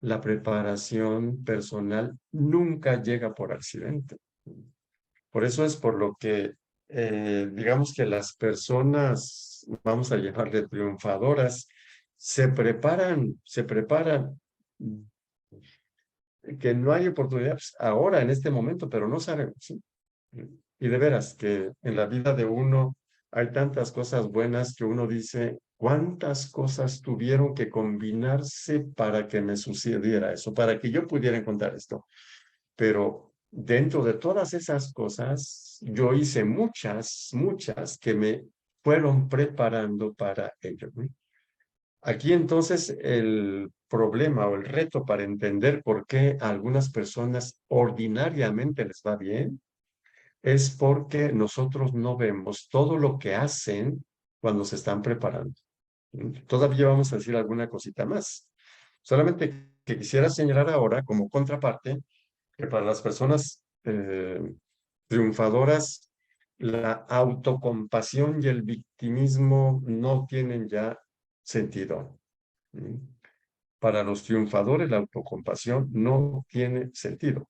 la preparación personal nunca llega por accidente. Por eso es por lo que, digamos que las personas, vamos a llamarle triunfadoras, se preparan, que no hay oportunidades ahora, en este momento, pero no sabemos, ¿sí? Y de veras que en la vida de uno hay tantas cosas buenas que uno dice, ¿cuántas cosas tuvieron que combinarse para que me sucediera eso, para que yo pudiera encontrar esto? Pero dentro de todas esas cosas, yo hice muchas que me fueron preparando para ello, ¿no? Aquí entonces el problema o el reto para entender por qué a algunas personas ordinariamente les va bien es porque nosotros no vemos todo lo que hacen cuando se están preparando. Todavía vamos a decir alguna cosita más. Solamente que quisiera señalar ahora como contraparte que para las personas triunfadoras, la autocompasión y el victimismo no tienen ya sentido. ¿Mm? Para los triunfadores, la autocompasión no tiene sentido.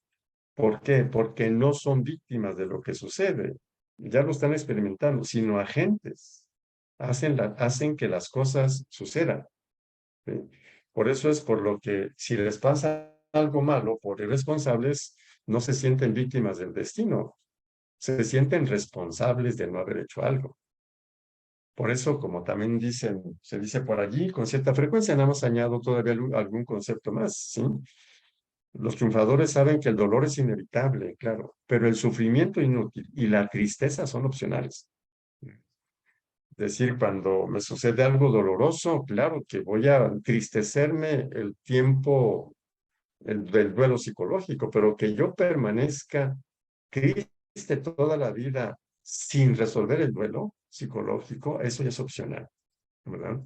¿Por qué? Porque no son víctimas de lo que sucede. Ya lo están experimentando, sino agentes. Hacen que las cosas sucedan. ¿Sí? Por eso es por lo que si les pasa algo malo por irresponsables, no se sienten víctimas del destino, se sienten responsables de no haber hecho algo. Por eso, como también se dice por allí, con cierta frecuencia, nada más añado todavía algún concepto más, ¿sí? Los triunfadores saben que el dolor es inevitable, claro, pero el sufrimiento inútil y la tristeza son opcionales. Es decir, cuando me sucede algo doloroso, claro que voy a entristecerme el tiempo del duelo psicológico, pero que yo permanezca triste toda la vida sin resolver el duelo psicológico, eso ya es opcional, ¿verdad?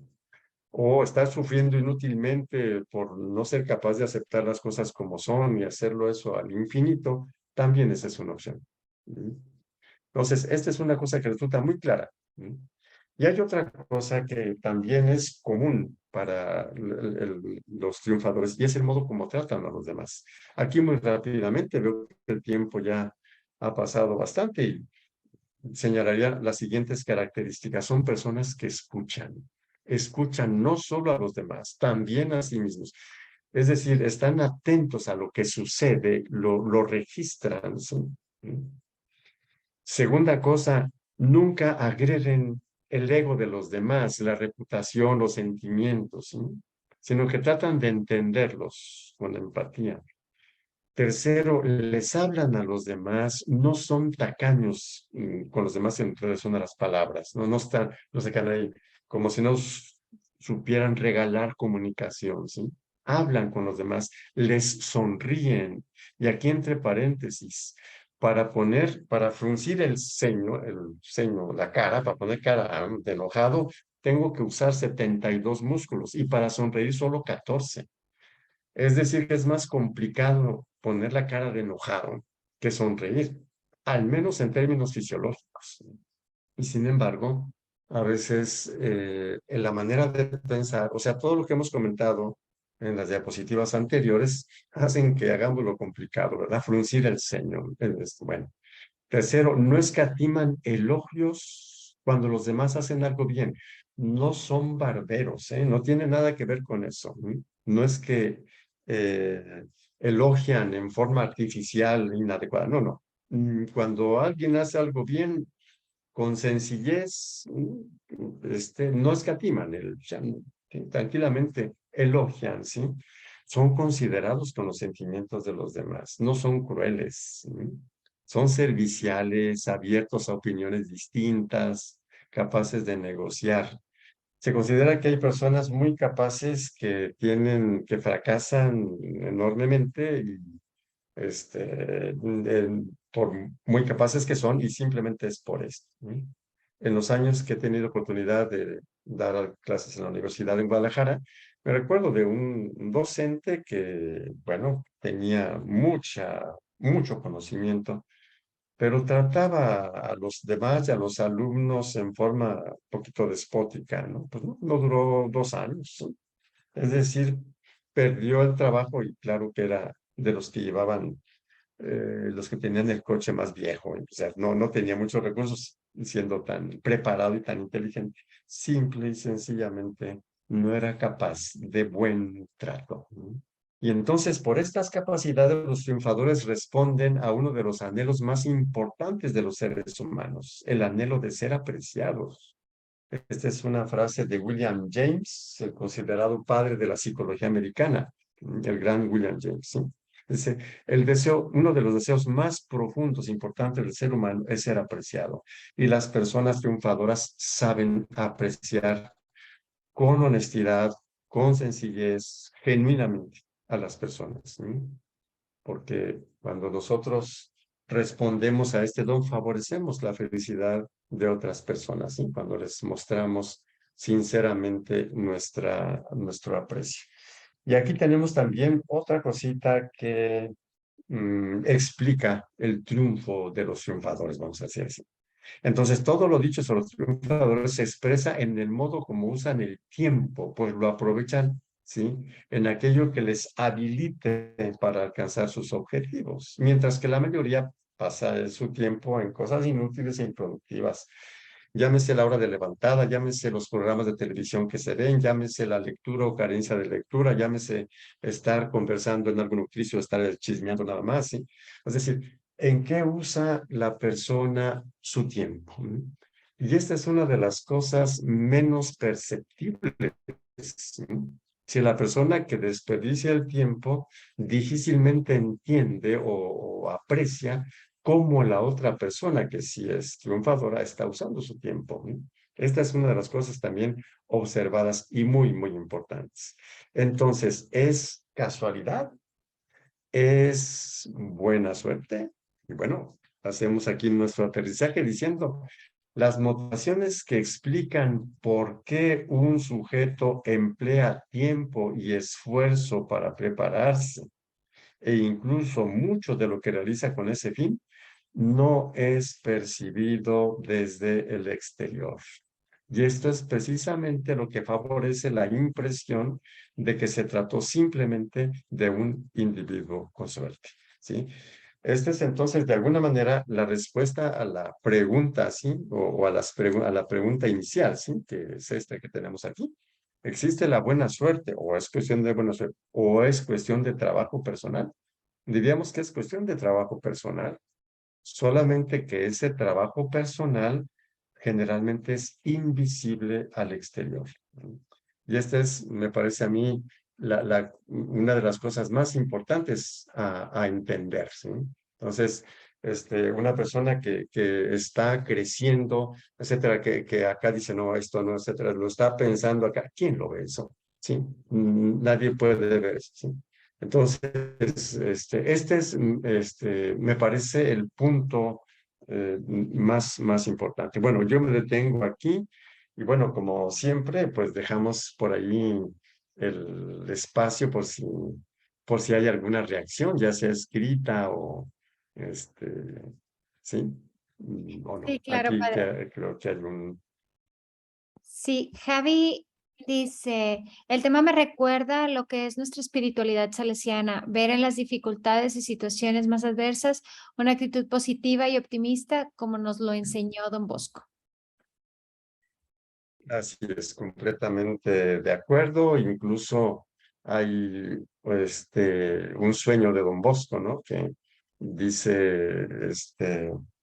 O estar sufriendo inútilmente por no ser capaz de aceptar las cosas como son y hacerlo eso al infinito, también esa es una opción. ¿Mm? Entonces, esta es una cosa que resulta muy clara. ¿Mm? Y hay otra cosa que también es común para los triunfadores y es el modo como tratan a los demás. Aquí muy rápidamente veo que el tiempo ya ha pasado bastante y señalaría las siguientes características. Son personas que escuchan no solo a los demás, también a sí mismos. Es decir, están atentos a lo que sucede, lo registran, ¿sí? Segunda cosa, nunca agreden el ego de los demás, la reputación, los sentimientos, ¿sí? Sino que tratan de entenderlos con empatía. Tercero, les hablan a los demás, no son tacaños con los demás en relación a las palabras, no se quedan ahí como si no supieran regalar comunicación, ¿sí? Hablan con los demás, les sonríen. Y aquí entre paréntesis, para fruncir la cara, para poner cara de enojado, tengo que usar 72 músculos y para sonreír solo 14. Es decir, que es más complicado poner la cara de enojado que sonreír, al menos en términos fisiológicos. Y sin embargo, a veces en la manera de pensar, o sea, todo lo que hemos comentado en las diapositivas anteriores, hacen que hagamos lo complicado, ¿verdad? Fruncir el ceño. Bueno. Tercero, no escatiman elogios cuando los demás hacen algo bien. No son barberos, ¿eh? No tiene nada que ver con eso. No es que eh, elogian en forma artificial, inadecuada. No, no. Cuando alguien hace algo bien, con sencillez, no escatiman, tranquilamente elogian, ¿sí? Son considerados con los sentimientos de los demás, no son crueles, ¿sí? Son serviciales, abiertos a opiniones distintas, capaces de negociar. Se considera que hay personas muy capaces que fracasan enormemente y por muy capaces que son y simplemente es por esto. ¿Sí? En los años que he tenido oportunidad de dar clases en la Universidad en Guadalajara, me recuerdo de un docente que, bueno, tenía mucho conocimiento, pero trataba a los demás y a los alumnos en forma un poquito despótica, ¿no? Pues no duró 2 años, ¿sí? Es decir, perdió el trabajo y claro que era de los que llevaban, los que tenían el coche más viejo. O sea, no tenía muchos recursos siendo tan preparado y tan inteligente. Simple y sencillamente no era capaz de buen trato, ¿no? Y entonces, por estas capacidades, los triunfadores responden a uno de los anhelos más importantes de los seres humanos, el anhelo de ser apreciados. Esta es una frase de William James, el considerado padre de la psicología americana, el gran William James, ¿sí? Dice, el deseo, uno de los deseos más profundos e importantes del ser humano es ser apreciado. Y las personas triunfadoras saben apreciar con honestidad, con sencillez, genuinamente a las personas, ¿sí? Porque cuando nosotros respondemos a este don, favorecemos la felicidad de otras personas, ¿sí? Cuando les mostramos sinceramente nuestro aprecio. Y aquí tenemos también otra cosita que explica el triunfo de los triunfadores, vamos a decir así. Entonces, todo lo dicho sobre los triunfadores se expresa en el modo como usan el tiempo, pues lo aprovechan, ¿sí? En aquello que les habilite para alcanzar sus objetivos, mientras que la mayoría pasa su tiempo en cosas inútiles e improductivas. Llámese la hora de levantada, llámese los programas de televisión que se ven, llámese la lectura o carencia de lectura, llámese estar conversando en algún oficio, estar chismeando nada más, ¿sí? Es decir, ¿en qué usa la persona su tiempo? Y esta es una de las cosas menos perceptibles, ¿sí? Si la persona que desperdicia el tiempo difícilmente entiende o aprecia cómo la otra persona que sí es triunfadora está usando su tiempo, ¿sí? Esta es una de las cosas también observadas y muy, muy importantes. Entonces, ¿es casualidad? ¿Es buena suerte? Y bueno, hacemos aquí nuestro aterrizaje diciendo las motivaciones que explican por qué un sujeto emplea tiempo y esfuerzo para prepararse e incluso mucho de lo que realiza con ese fin no es percibido desde el exterior. Y esto es precisamente lo que favorece la impresión de que se trató simplemente de un individuo con suerte, ¿sí? Esta es entonces, de alguna manera, la respuesta a la pregunta, ¿sí? O a a la pregunta inicial, ¿sí? Que es esta que tenemos aquí. ¿Existe la buena suerte o es cuestión de buena suerte o es cuestión de trabajo personal? Diríamos que es cuestión de trabajo personal, solamente que ese trabajo personal generalmente es invisible al exterior. Y esta es, me parece a mí, una de las cosas más importantes a entender, ¿sí? Entonces, una persona que está creciendo, etcétera, que acá dice, no, esto no, etcétera, lo está pensando acá, ¿quién lo ve eso? ¿Sí? Nadie puede ver eso, ¿sí? Entonces, me parece el punto más importante. Bueno, yo me detengo aquí y bueno, como siempre, pues dejamos por ahí el espacio por si hay alguna reacción, ya sea escrita o, este, ¿sí? O Sí, no. claro, Aquí padre. creo que hay un... Sí, Javi dice, el tema me recuerda lo que es nuestra espiritualidad salesiana, ver en las dificultades y situaciones más adversas una actitud positiva y optimista, como nos lo enseñó Don Bosco. Así es, completamente de acuerdo. Incluso hay un sueño de Don Bosco, ¿no? Que dice,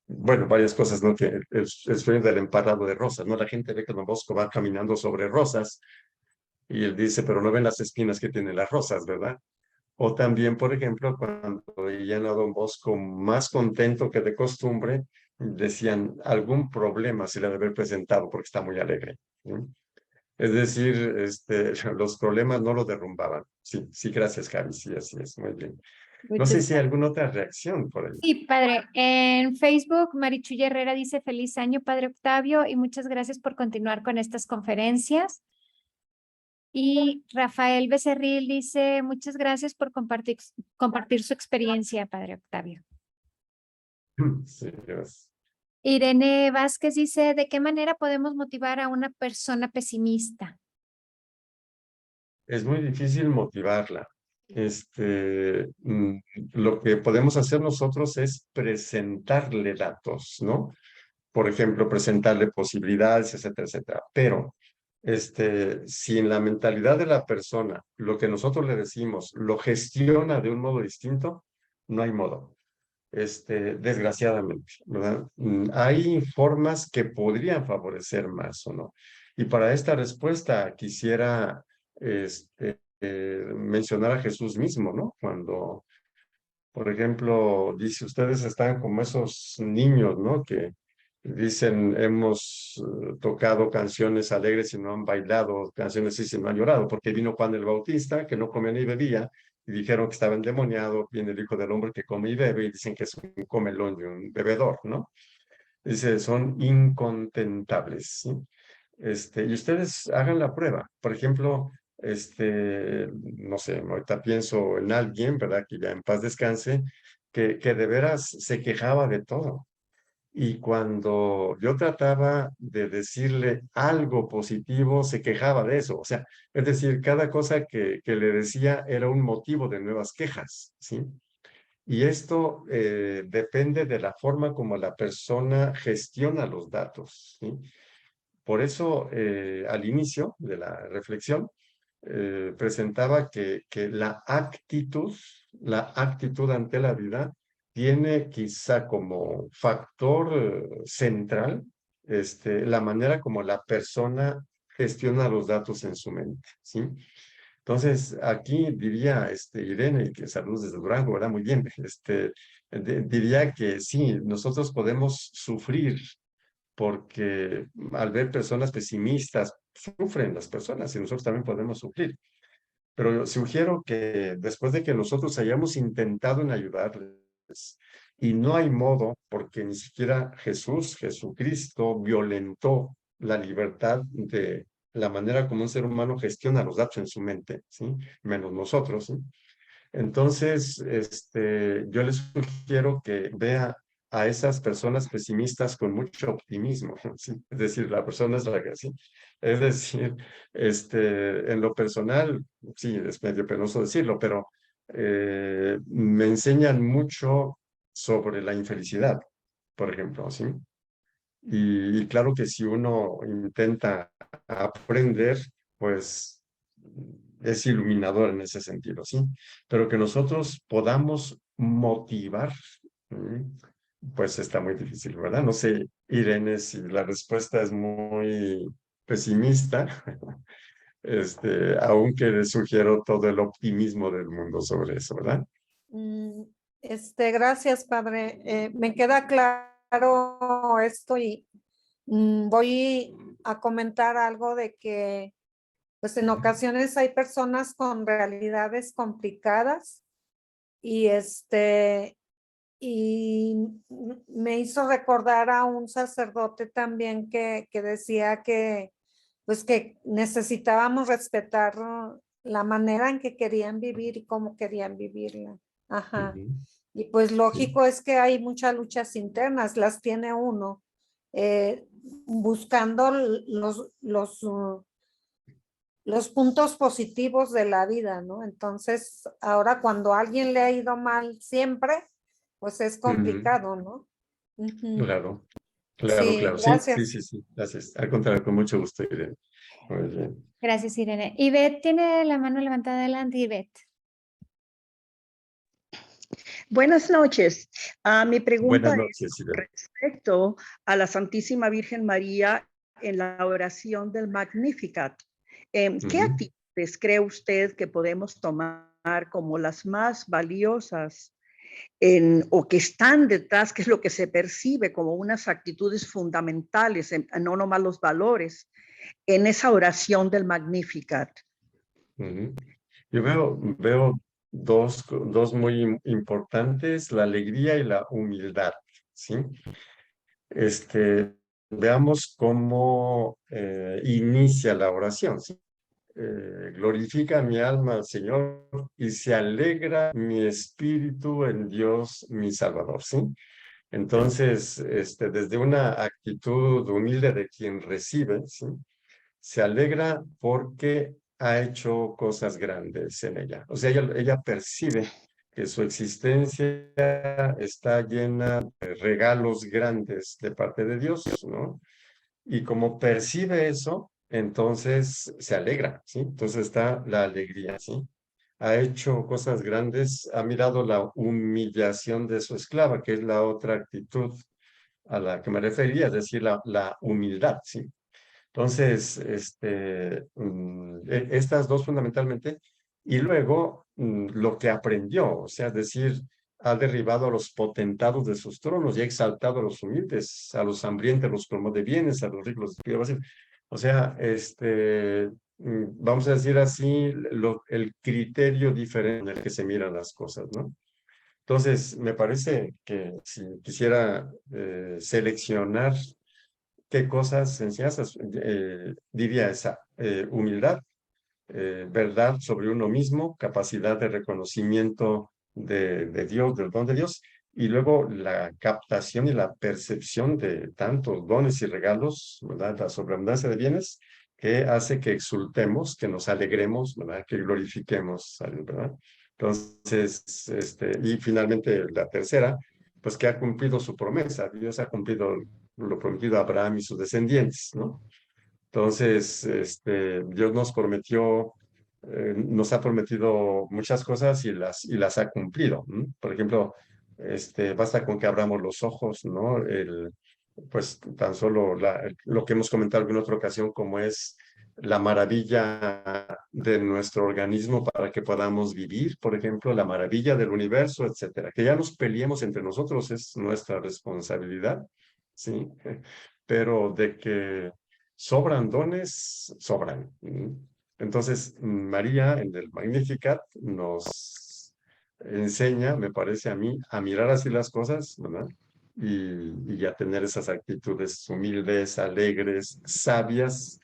bueno, varias cosas, ¿no? Que el sueño del emparrado de rosas, ¿no? La gente ve que Don Bosco va caminando sobre rosas y él dice, pero no ven las espinas que tienen las rosas, ¿verdad? O también, por ejemplo, cuando veían a Don Bosco más contento que de costumbre, decían, algún problema se le ha de haber presentado porque está muy alegre, ¿sí? Es decir, los problemas no lo derrumbaban. Sí, sí, gracias, Javi. Sí, así es. Muy bien. No sé Muchas si hay alguna otra reacción por ahí. Sí, padre. En Facebook, Marichuy Herrera dice feliz año, padre Octavio, y muchas gracias por continuar con estas conferencias. Y Rafael Becerril dice muchas gracias por compartir su experiencia, padre Octavio. Sí, gracias. Irene Vázquez dice, ¿de qué manera podemos motivar a una persona pesimista? es muy difícil motivarla. Lo que podemos hacer nosotros es presentarle datos, ¿no? Por ejemplo, presentarle posibilidades, etcétera, etcétera. Pero, si en la mentalidad de la persona lo que nosotros le decimos lo gestiona de un modo distinto, no hay modo. Desgraciadamente, ¿verdad? Hay formas que podrían favorecer más o no. Y para esta respuesta quisiera mencionar a Jesús mismo, ¿no? Cuando, por ejemplo, dice, ustedes están como esos niños, ¿no? Que dicen, hemos tocado canciones alegres y no han bailado, canciones así y no han llorado, porque vino Juan el Bautista, que no comía ni bebía, y dijeron que estaba endemoniado, viene el Hijo del Hombre que come y bebe, y dicen que es un comelón y un bebedor, ¿no? Dice, son incontentables, ¿sí? Y ustedes hagan la prueba. Por ejemplo, no sé, ahorita pienso en alguien, ¿verdad? Que ya en paz descanse, que de veras se quejaba de todo. Y cuando yo trataba de decirle algo positivo, se quejaba de eso. O sea, es decir, cada cosa que le decía era un motivo de nuevas quejas, ¿sí? Y esto depende de la forma como la persona gestiona los datos, ¿sí? Por eso, al inicio de la reflexión, presentaba que la actitud ante la vida, tiene quizá como factor central la manera como la persona gestiona los datos en su mente, ¿sí? Entonces, aquí diría Irene, que saludos desde Durango, ¿verdad? Muy bien. Diría que sí, nosotros podemos sufrir porque al ver personas pesimistas, sufren las personas y nosotros también podemos sufrir. Pero yo sugiero que después de que nosotros hayamos intentado en ayudarles, y no hay modo, porque ni siquiera Jesucristo, violentó la libertad de la manera como un ser humano gestiona los datos en su mente, ¿sí? Menos nosotros, ¿sí? Entonces, yo les sugiero que vea a esas personas pesimistas con mucho optimismo, ¿sí? Es decir, la persona es la que sí. Es decir, en lo personal, sí, es medio penoso decirlo, pero me enseñan mucho sobre la infelicidad, por ejemplo, ¿sí? Y claro que si uno intenta aprender, pues es iluminador en ese sentido, ¿sí? Pero que nosotros podamos motivar, ¿sí? Pues está muy difícil, ¿verdad? No sé, Irene, si la respuesta es muy pesimista, aunque le sugiero todo el optimismo del mundo sobre eso, ¿verdad? Mm, Gracias, padre. Me queda claro esto y voy a comentar algo de que, pues en ocasiones hay personas con realidades complicadas y me hizo recordar a un sacerdote también que decía que, pues que necesitábamos respetar la manera en que querían vivir y cómo querían vivirla. Ajá. Ujú. Y pues Sí. lógico es que hay muchas luchas internas, las tiene uno, buscando los puntos positivos de la vida, ¿no? Entonces, ahora cuando a alguien le ha ido mal siempre, pues es Ujú. complicado, ¿no? Ujú. Claro, claro, Sí, claro. Sí, sí, gracias. sí, sí. Gracias. Al contrario, con mucho gusto, Irene. Muy bien. Gracias, Irene. Ivette tiene la mano levantada adelante, Ivette. Buenas noches. Mi Buenas pregunta es noches, con Irene. respecto a la Santísima Virgen María en la oración del Magnificat. ¿Qué Ujú. actitudes cree usted que podemos tomar como las más valiosas o que están detrás, que es lo que se percibe como unas actitudes fundamentales, no nomás los valores, en esa oración del Magnificat? Ujú. Yo veo dos muy importantes, la alegría y la humildad, ¿sí? Veamos cómo inicia la oración, ¿sí? Glorifica mi alma al Señor y se alegra mi espíritu en Dios mi Salvador, ¿sí? Entonces, desde una actitud humilde de quien recibe, ¿sí? Se alegra porque ha hecho cosas grandes en ella. O sea, ella percibe que su existencia está llena de regalos grandes de parte de Dios, ¿no? Y como percibe eso, entonces se alegra, ¿sí? Entonces está la alegría, ¿sí? Ha hecho cosas grandes, ha mirado la humillación de su esclava, que es la otra actitud a la que me refería, es decir, la humildad, ¿sí? Entonces, estas dos fundamentalmente, y luego lo que aprendió, o sea, es decir, ha derribado a los potentados de sus tronos y ha exaltado a los humildes, a los hambrientos los colmó de bienes, a los ricos los despidió vacíos. O sea, vamos a decir así, el criterio diferente en el que se miran las cosas, ¿no? Entonces, me parece que si quisiera seleccionar qué cosas, enseñanzas, diría esa, humildad, verdad sobre uno mismo, capacidad de reconocimiento de Dios, del don de Dios, y luego la captación y la percepción de tantos dones y regalos, ¿verdad? La sobreabundancia de bienes que hace que exultemos, que nos alegremos, ¿verdad? Que glorifiquemos a Dios, ¿verdad? Entonces, y finalmente la tercera, pues que ha cumplido su promesa. Dios ha cumplido lo prometido a Abraham y sus descendientes, ¿no? Entonces, Dios nos ha prometido muchas cosas y las ha cumplido. ¿No? Por ejemplo, basta con que abramos los ojos, ¿no? Pues tan solo lo que hemos comentado en otra ocasión, como es la maravilla de nuestro organismo para que podamos vivir, por ejemplo, la maravilla del universo, etcétera. Que ya nos peleemos entre nosotros es nuestra responsabilidad, ¿sí? Pero de que sobran dones, sobran. Entonces, María en el Magnificat nos enseña, me parece a mí, a mirar así las cosas, ¿verdad? Y a tener esas actitudes humildes, alegres, sabias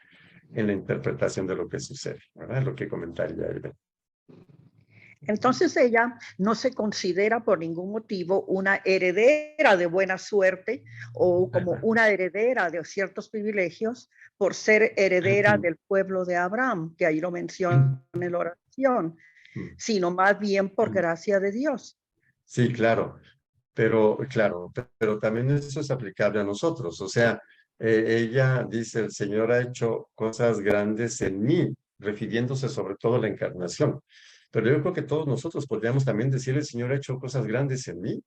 en la interpretación de lo que sucede, ¿verdad? Lo que comentaría ella. Entonces ella no se considera por ningún motivo una heredera de buena suerte o como una heredera de ciertos privilegios por ser heredera del pueblo de Abraham, que ahí lo menciona en la oración, sino más bien por gracia de Dios. Sí, claro, pero también eso es aplicable a nosotros. O sea, ella dice, el Señor ha hecho cosas grandes en mí, refiriéndose sobre todo a la encarnación. Pero yo creo que todos nosotros podríamos también decir, el Señor ha hecho cosas grandes en mí.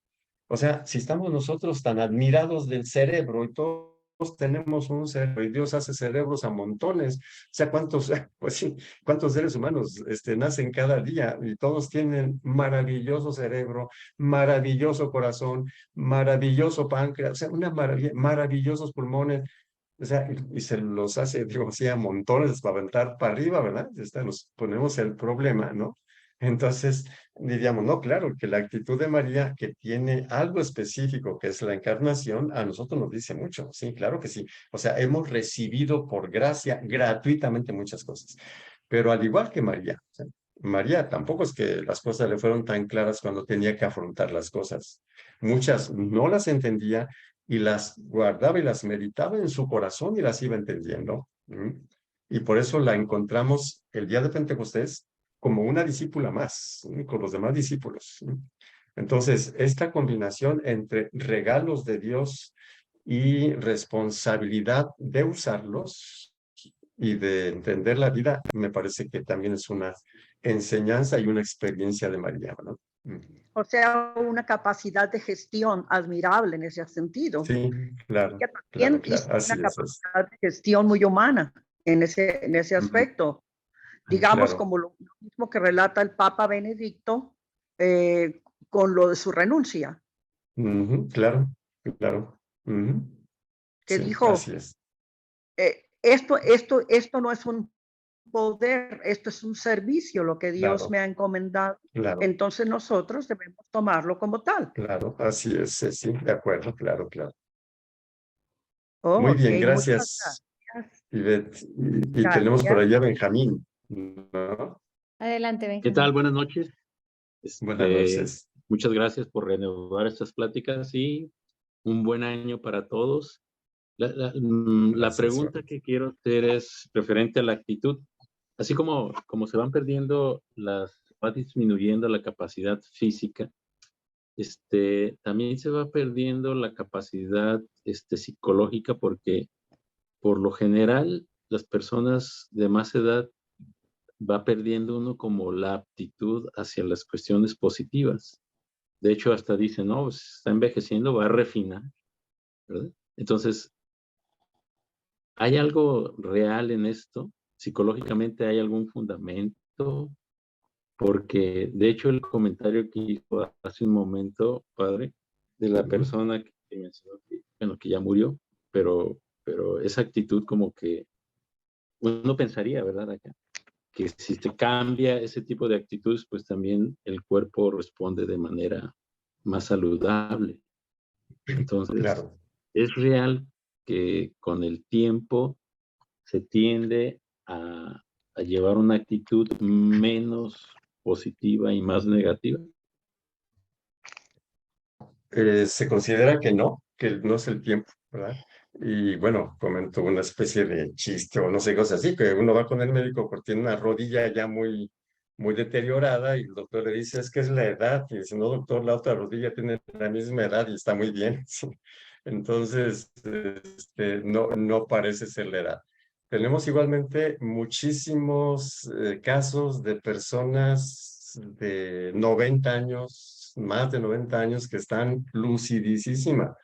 O sea, si estamos nosotros tan admirados del cerebro y todos tenemos un cerebro y Dios hace cerebros a montones, o sea, pues sí, cuántos seres humanos nacen cada día y todos tienen maravilloso cerebro, maravilloso corazón, maravilloso páncreas, o sea, una maravilla, maravillosos pulmones, o sea, y se los hace, digo, así a montones para aventar para arriba, ¿verdad? Nos ponemos el problema, ¿no? Entonces, diríamos, no, claro, que la actitud de María, que tiene algo específico, que es la encarnación, a nosotros nos dice mucho, sí, claro que sí. O sea, hemos recibido por gracia gratuitamente muchas cosas. Pero al igual que María, o sea, María tampoco es que las cosas le fueron tan claras cuando tenía que afrontar las cosas. Muchas no las entendía y las guardaba y las meditaba en su corazón y las iba entendiendo. Y por eso la encontramos el día de Pentecostés como una discípula más, con los demás discípulos. Entonces, esta combinación entre regalos de Dios y responsabilidad de usarlos y de entender la vida, me parece que también es una enseñanza y una experiencia de María, ¿no? O sea, una capacidad de gestión admirable en ese sentido. Sí, claro, Ella también claro, así una es. capacidad de gestión muy humana en ese aspecto. Digamos, Claro. como lo mismo que relata el Papa Benedicto con lo de su renuncia, Claro, claro. que Sí, dijo, así es. esto no es un poder, esto es un servicio, lo que Dios Claro, me ha encomendado. claro, Entonces nosotros debemos tomarlo como tal. claro, así es, sí, de acuerdo, claro, claro. Oh, Muy ok, bien, muchas gracias, gracias. Ivette. Y tenemos por Gracias. allá a Benjamín, ¿no? Adelante, ¿Qué tal? Benjamín. Buenas noches. Buenas noches. Muchas gracias por renovar estas pláticas y un buen año para todos. La Gracias, pregunta que quiero hacer es referente a la actitud. así como se van perdiendo va disminuyendo la capacidad física, también se va perdiendo la capacidad psicológica, porque por lo general las personas de más edad va perdiendo uno como la aptitud hacia las cuestiones positivas. De hecho, hasta dicen, no, pues, está envejeciendo, va a refinar, ¿verdad? Entonces, ¿hay algo real en esto? ¿Psicológicamente hay algún fundamento? Porque, de hecho, el comentario que hizo hace un momento, padre, de la persona que mencionó que, bueno, que ya murió, pero esa actitud como que uno pensaría, ¿verdad? Acá, que si se cambia ese tipo de actitudes, pues también el cuerpo responde de manera más saludable. Entonces, Claro. es real que con el tiempo se tiende a llevar una actitud menos positiva y más negativa. Se considera que no es el tiempo, ¿verdad? Y bueno, comentó una especie de chiste o no sé, cosas así, que uno va con el médico porque tiene una rodilla ya muy deteriorada y el doctor le dice, es que es la edad. Y dice, no, doctor, la otra rodilla tiene la misma edad y está muy bien. Sí. Entonces, no parece ser la edad. Tenemos igualmente muchísimos casos de personas de 90 años, más de 90 años, que están lucidísimas.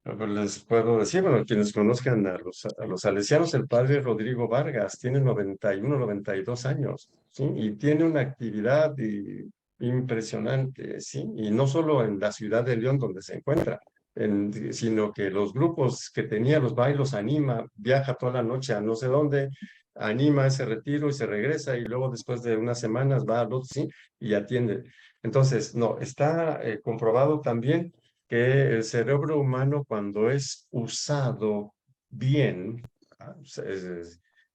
Les puedo decir, bueno, quienes conozcan a los salesianos, el padre Rodrigo Vargas tiene 91, 92 años, ¿sí? Y tiene una actividad impresionante, ¿sí? Y no solo en la ciudad de León donde se encuentra, sino que los grupos que tenía, los bailos, anima, viaja toda la noche a no sé dónde, anima ese retiro y se regresa y luego después de unas semanas va al otro, ¿sí? Y atiende. Entonces, no, está comprobado también que el cerebro humano, cuando es usado bien,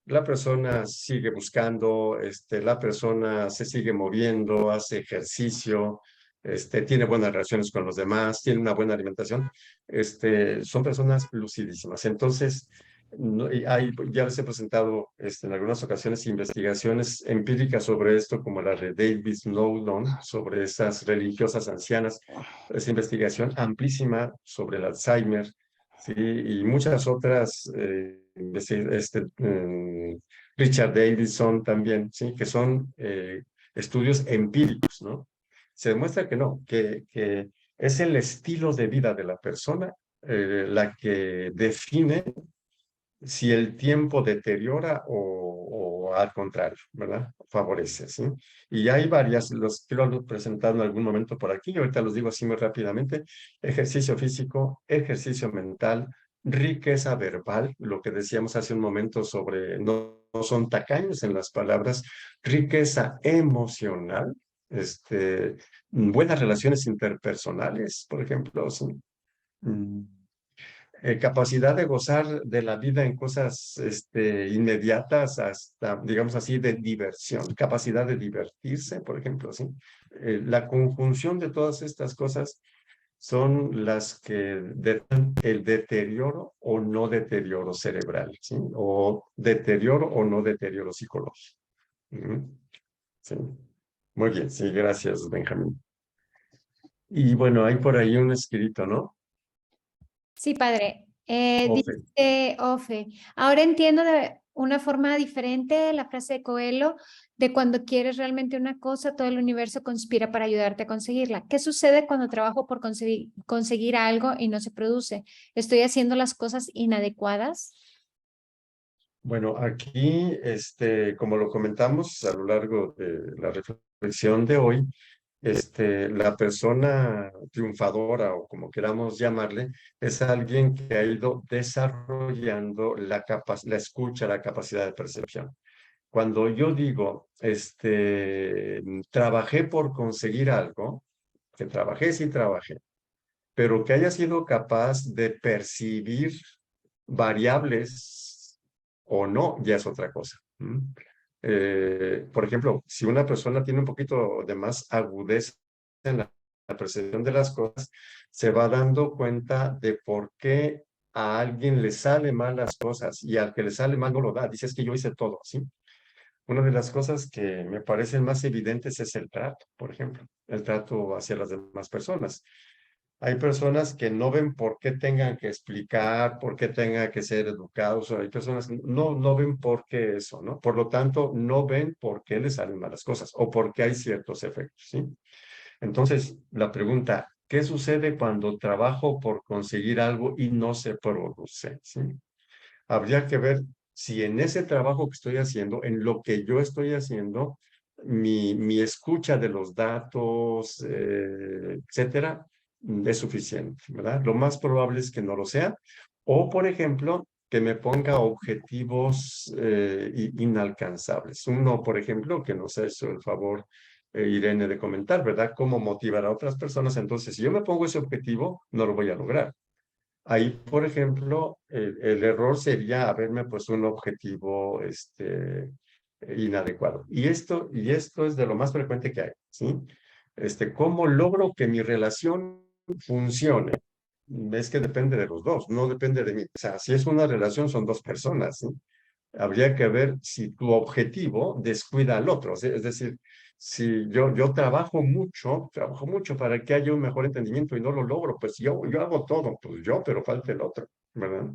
la persona sigue buscando, la persona se sigue moviendo, hace ejercicio, tiene buenas relaciones con los demás, tiene una buena alimentación, son personas lucidísimas. Entonces, ya les he presentado en algunas ocasiones investigaciones empíricas sobre esto, como la de David Snowdon, sobre esas religiosas ancianas, esa investigación amplísima sobre el Alzheimer, ¿sí? Y muchas otras, Richard Davidson también, ¿sí? Que son estudios empíricos, ¿no? Se demuestra que no, que es el estilo de vida de la persona la que define si el tiempo deteriora o al contrario, ¿verdad? Favorece, ¿sí? Y hay varias, los quiero presentar en algún momento por aquí, ahorita los digo así muy rápidamente: ejercicio físico, ejercicio mental, riqueza verbal, lo que decíamos hace un momento sobre no son tacaños en las palabras, riqueza emocional, buenas relaciones interpersonales, por ejemplo, ¿sí? Capacidad de gozar de la vida en cosas inmediatas hasta, digamos así, de diversión, capacidad de divertirse, por ejemplo, ¿sí? La conjunción de todas estas cosas son las que determinan el deterioro o no deterioro cerebral, ¿sí? O deterioro o no deterioro psicológico. Sí. Muy bien, sí, gracias, Benjamín. Y bueno, hay por ahí un escrito, ¿no? Sí, padre. Ofe. Dice Ofe, ahora entiendo de una forma diferente la frase de Coelho de cuando quieres realmente una cosa, todo el universo conspira para ayudarte a conseguirla. ¿Qué sucede cuando trabajo por conseguir algo y no se produce? ¿Estoy haciendo las cosas inadecuadas? Bueno, aquí, como lo comentamos a lo largo de la reflexión de hoy, la persona triunfadora, o como queramos llamarle, es alguien que ha ido desarrollando la escucha, la capacidad de percepción. Cuando yo digo, trabajé por conseguir algo, que trabajé, sí trabajé, pero que haya sido capaz de percibir variables o no, ya es otra cosa. Por ejemplo, si una persona tiene un poquito de más agudeza en la percepción de las cosas, se va dando cuenta de por qué a alguien le salen mal las cosas y al que le sale mal no lo da. Dice, es que yo hice todo, ¿sí? una de las cosas que me parecen más evidentes es el trato, por ejemplo, el trato hacia las demás personas. Hay personas que no ven por qué tengan que explicar, por qué tengan que ser educados, o hay personas que no ven por qué eso, ¿no? Por lo tanto, no ven por qué les salen malas cosas o por qué hay ciertos efectos, ¿sí? Entonces, la pregunta, ¿qué sucede cuando trabajo por conseguir algo y no se produce? ¿Sí? Habría que ver si en ese trabajo que estoy haciendo, en lo que yo estoy haciendo, mi escucha de los datos, etcétera, es suficiente, ¿verdad? Lo más probable es que no lo sea. O, por ejemplo, que me ponga objetivos inalcanzables. Uno, por ejemplo, que nos ha hecho el favor, Irene, de comentar, ¿verdad? Cómo motivar a otras personas. Entonces, si yo me pongo ese objetivo, no lo voy a lograr. Ahí, por ejemplo, el error sería haberme puesto un objetivo inadecuado. Y esto es de lo más frecuente que hay, ¿sí? ¿Cómo logro que mi relación funcione? Es que depende de los dos, no depende de mí. O sea, si es una relación, son dos personas, ¿sí? Habría que ver si tu objetivo descuida al otro. Es decir, si yo trabajo mucho para que haya un mejor entendimiento y no lo logro, pues yo hago todo, pues yo, pero falta el otro, ¿verdad?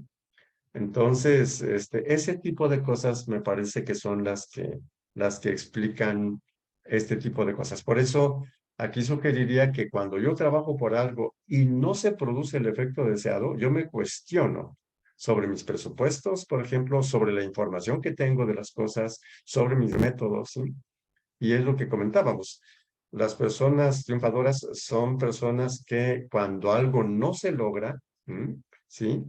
Entonces, ese tipo de cosas me parece que son las que explican este tipo de cosas. Por eso, aquí sugeriría que cuando yo trabajo por algo y no se produce el efecto deseado, yo me cuestiono sobre mis presupuestos, por ejemplo, sobre la información que tengo de las cosas, sobre mis métodos, ¿sí? Y es lo que comentábamos. Las personas triunfadoras son personas que cuando algo no se logra, ¿sí?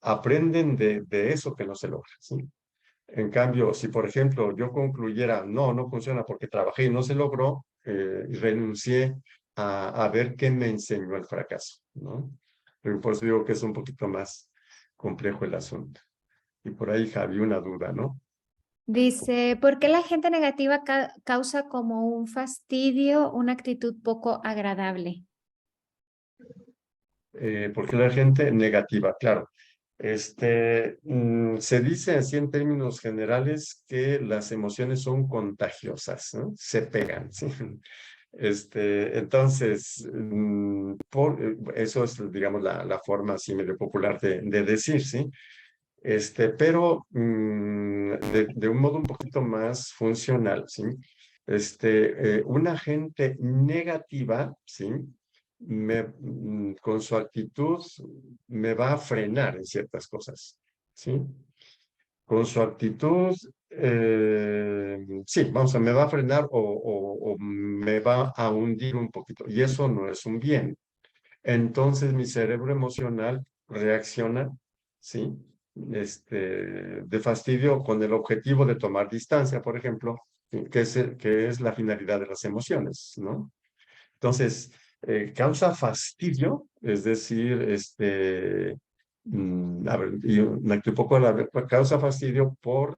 Aprenden de eso que no se logra, ¿sí? En cambio, si por ejemplo yo concluyera, no funciona porque trabajé y no se logró, y renuncié a ver qué me enseñó el fracaso, ¿no? Pero por eso digo que es un poquito más complejo el asunto. Y por ahí, Javi, una duda, ¿no? Dice, ¿por qué la gente negativa causa como un fastidio, una actitud poco agradable? Porque la gente negativa, claro. Se dice así en términos generales que las emociones son contagiosas, ¿no? Se pegan, ¿sí? Entonces, eso es, digamos, la forma así medio popular de decir, ¿sí? Pero de un modo un poquito más funcional, ¿sí? Una gente negativa, ¿sí? Con su actitud me va a frenar en ciertas cosas, ¿sí? Con su actitud, sí, vamos a, me va a frenar o me va a hundir un poquito, y eso no es un bien. Entonces mi cerebro emocional reacciona, ¿sí? De fastidio con el objetivo de tomar distancia, por ejemplo, que es la finalidad de las emociones, ¿no? Entonces, causa fastidio, es decir, a ver, y me equivoco, causa fastidio por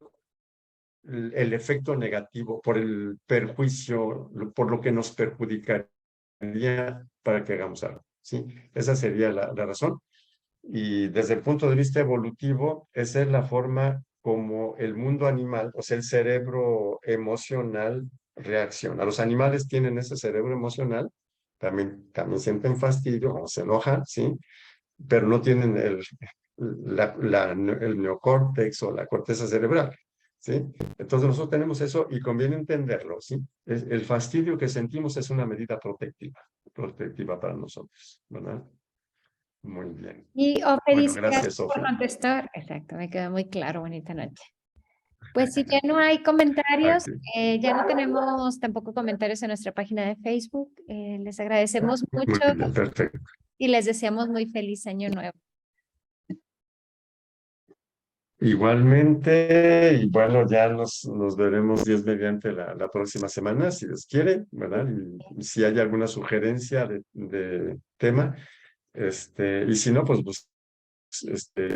el efecto negativo, por el perjuicio, por lo que nos perjudicaría para que hagamos algo, ¿sí? Esa sería la razón. Y desde el punto de vista evolutivo, esa es la forma como el mundo animal, o sea, el cerebro emocional reacciona. Los animales tienen ese cerebro emocional, también sienten fastidio o se enojan, ¿sí? Pero no tienen el neocórtex o la corteza cerebral, ¿sí? Entonces nosotros tenemos eso y conviene entenderlo, ¿sí? El fastidio que sentimos es una medida protectiva para nosotros, ¿verdad? Muy bien. Y Ofe Bueno, dice, gracias, gracias por Sofía. contestar. Exacto, me quedó muy claro. Bonita noche. Pues si ya no hay comentarios, Ok. ya no tenemos tampoco comentarios en nuestra página de Facebook. Les agradecemos mucho Muy bien, perfecto. y les deseamos muy feliz año nuevo. Igualmente, y bueno, ya nos veremos Dios mediante la próxima semana, si Dios quiere, ¿verdad? Y si hay alguna sugerencia de tema, y si no, pues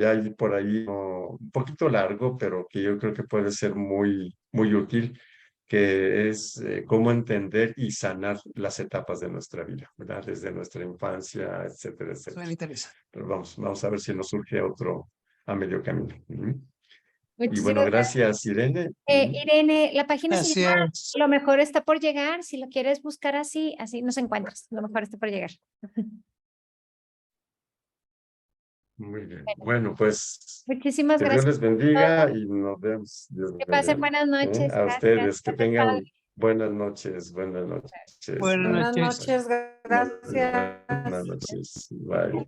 hay por ahí un poquito largo, pero que yo creo que puede ser muy, muy útil, que es cómo entender y sanar las etapas de nuestra vida, ¿verdad? Desde nuestra infancia, etcétera, etcétera. Suena interesante. Pero vamos a ver si nos surge otro a medio camino. Y Muchísimas bueno, gracias, Irene. Irene, la página se llama Gracias. Lo mejor está por llegar. Si lo quieres buscar así, así nos encuentras. Lo mejor está por llegar. Muy bien. Bueno, pues Muchísimas que Dios gracias. les bendiga y nos vemos. Dios Que pasen mediante, buenas noches. A Gracias. ustedes, que tengan Padre. buenas noches, buenas noches. Buenas Buenas noches. noches, gracias. Buenas noches. Bye.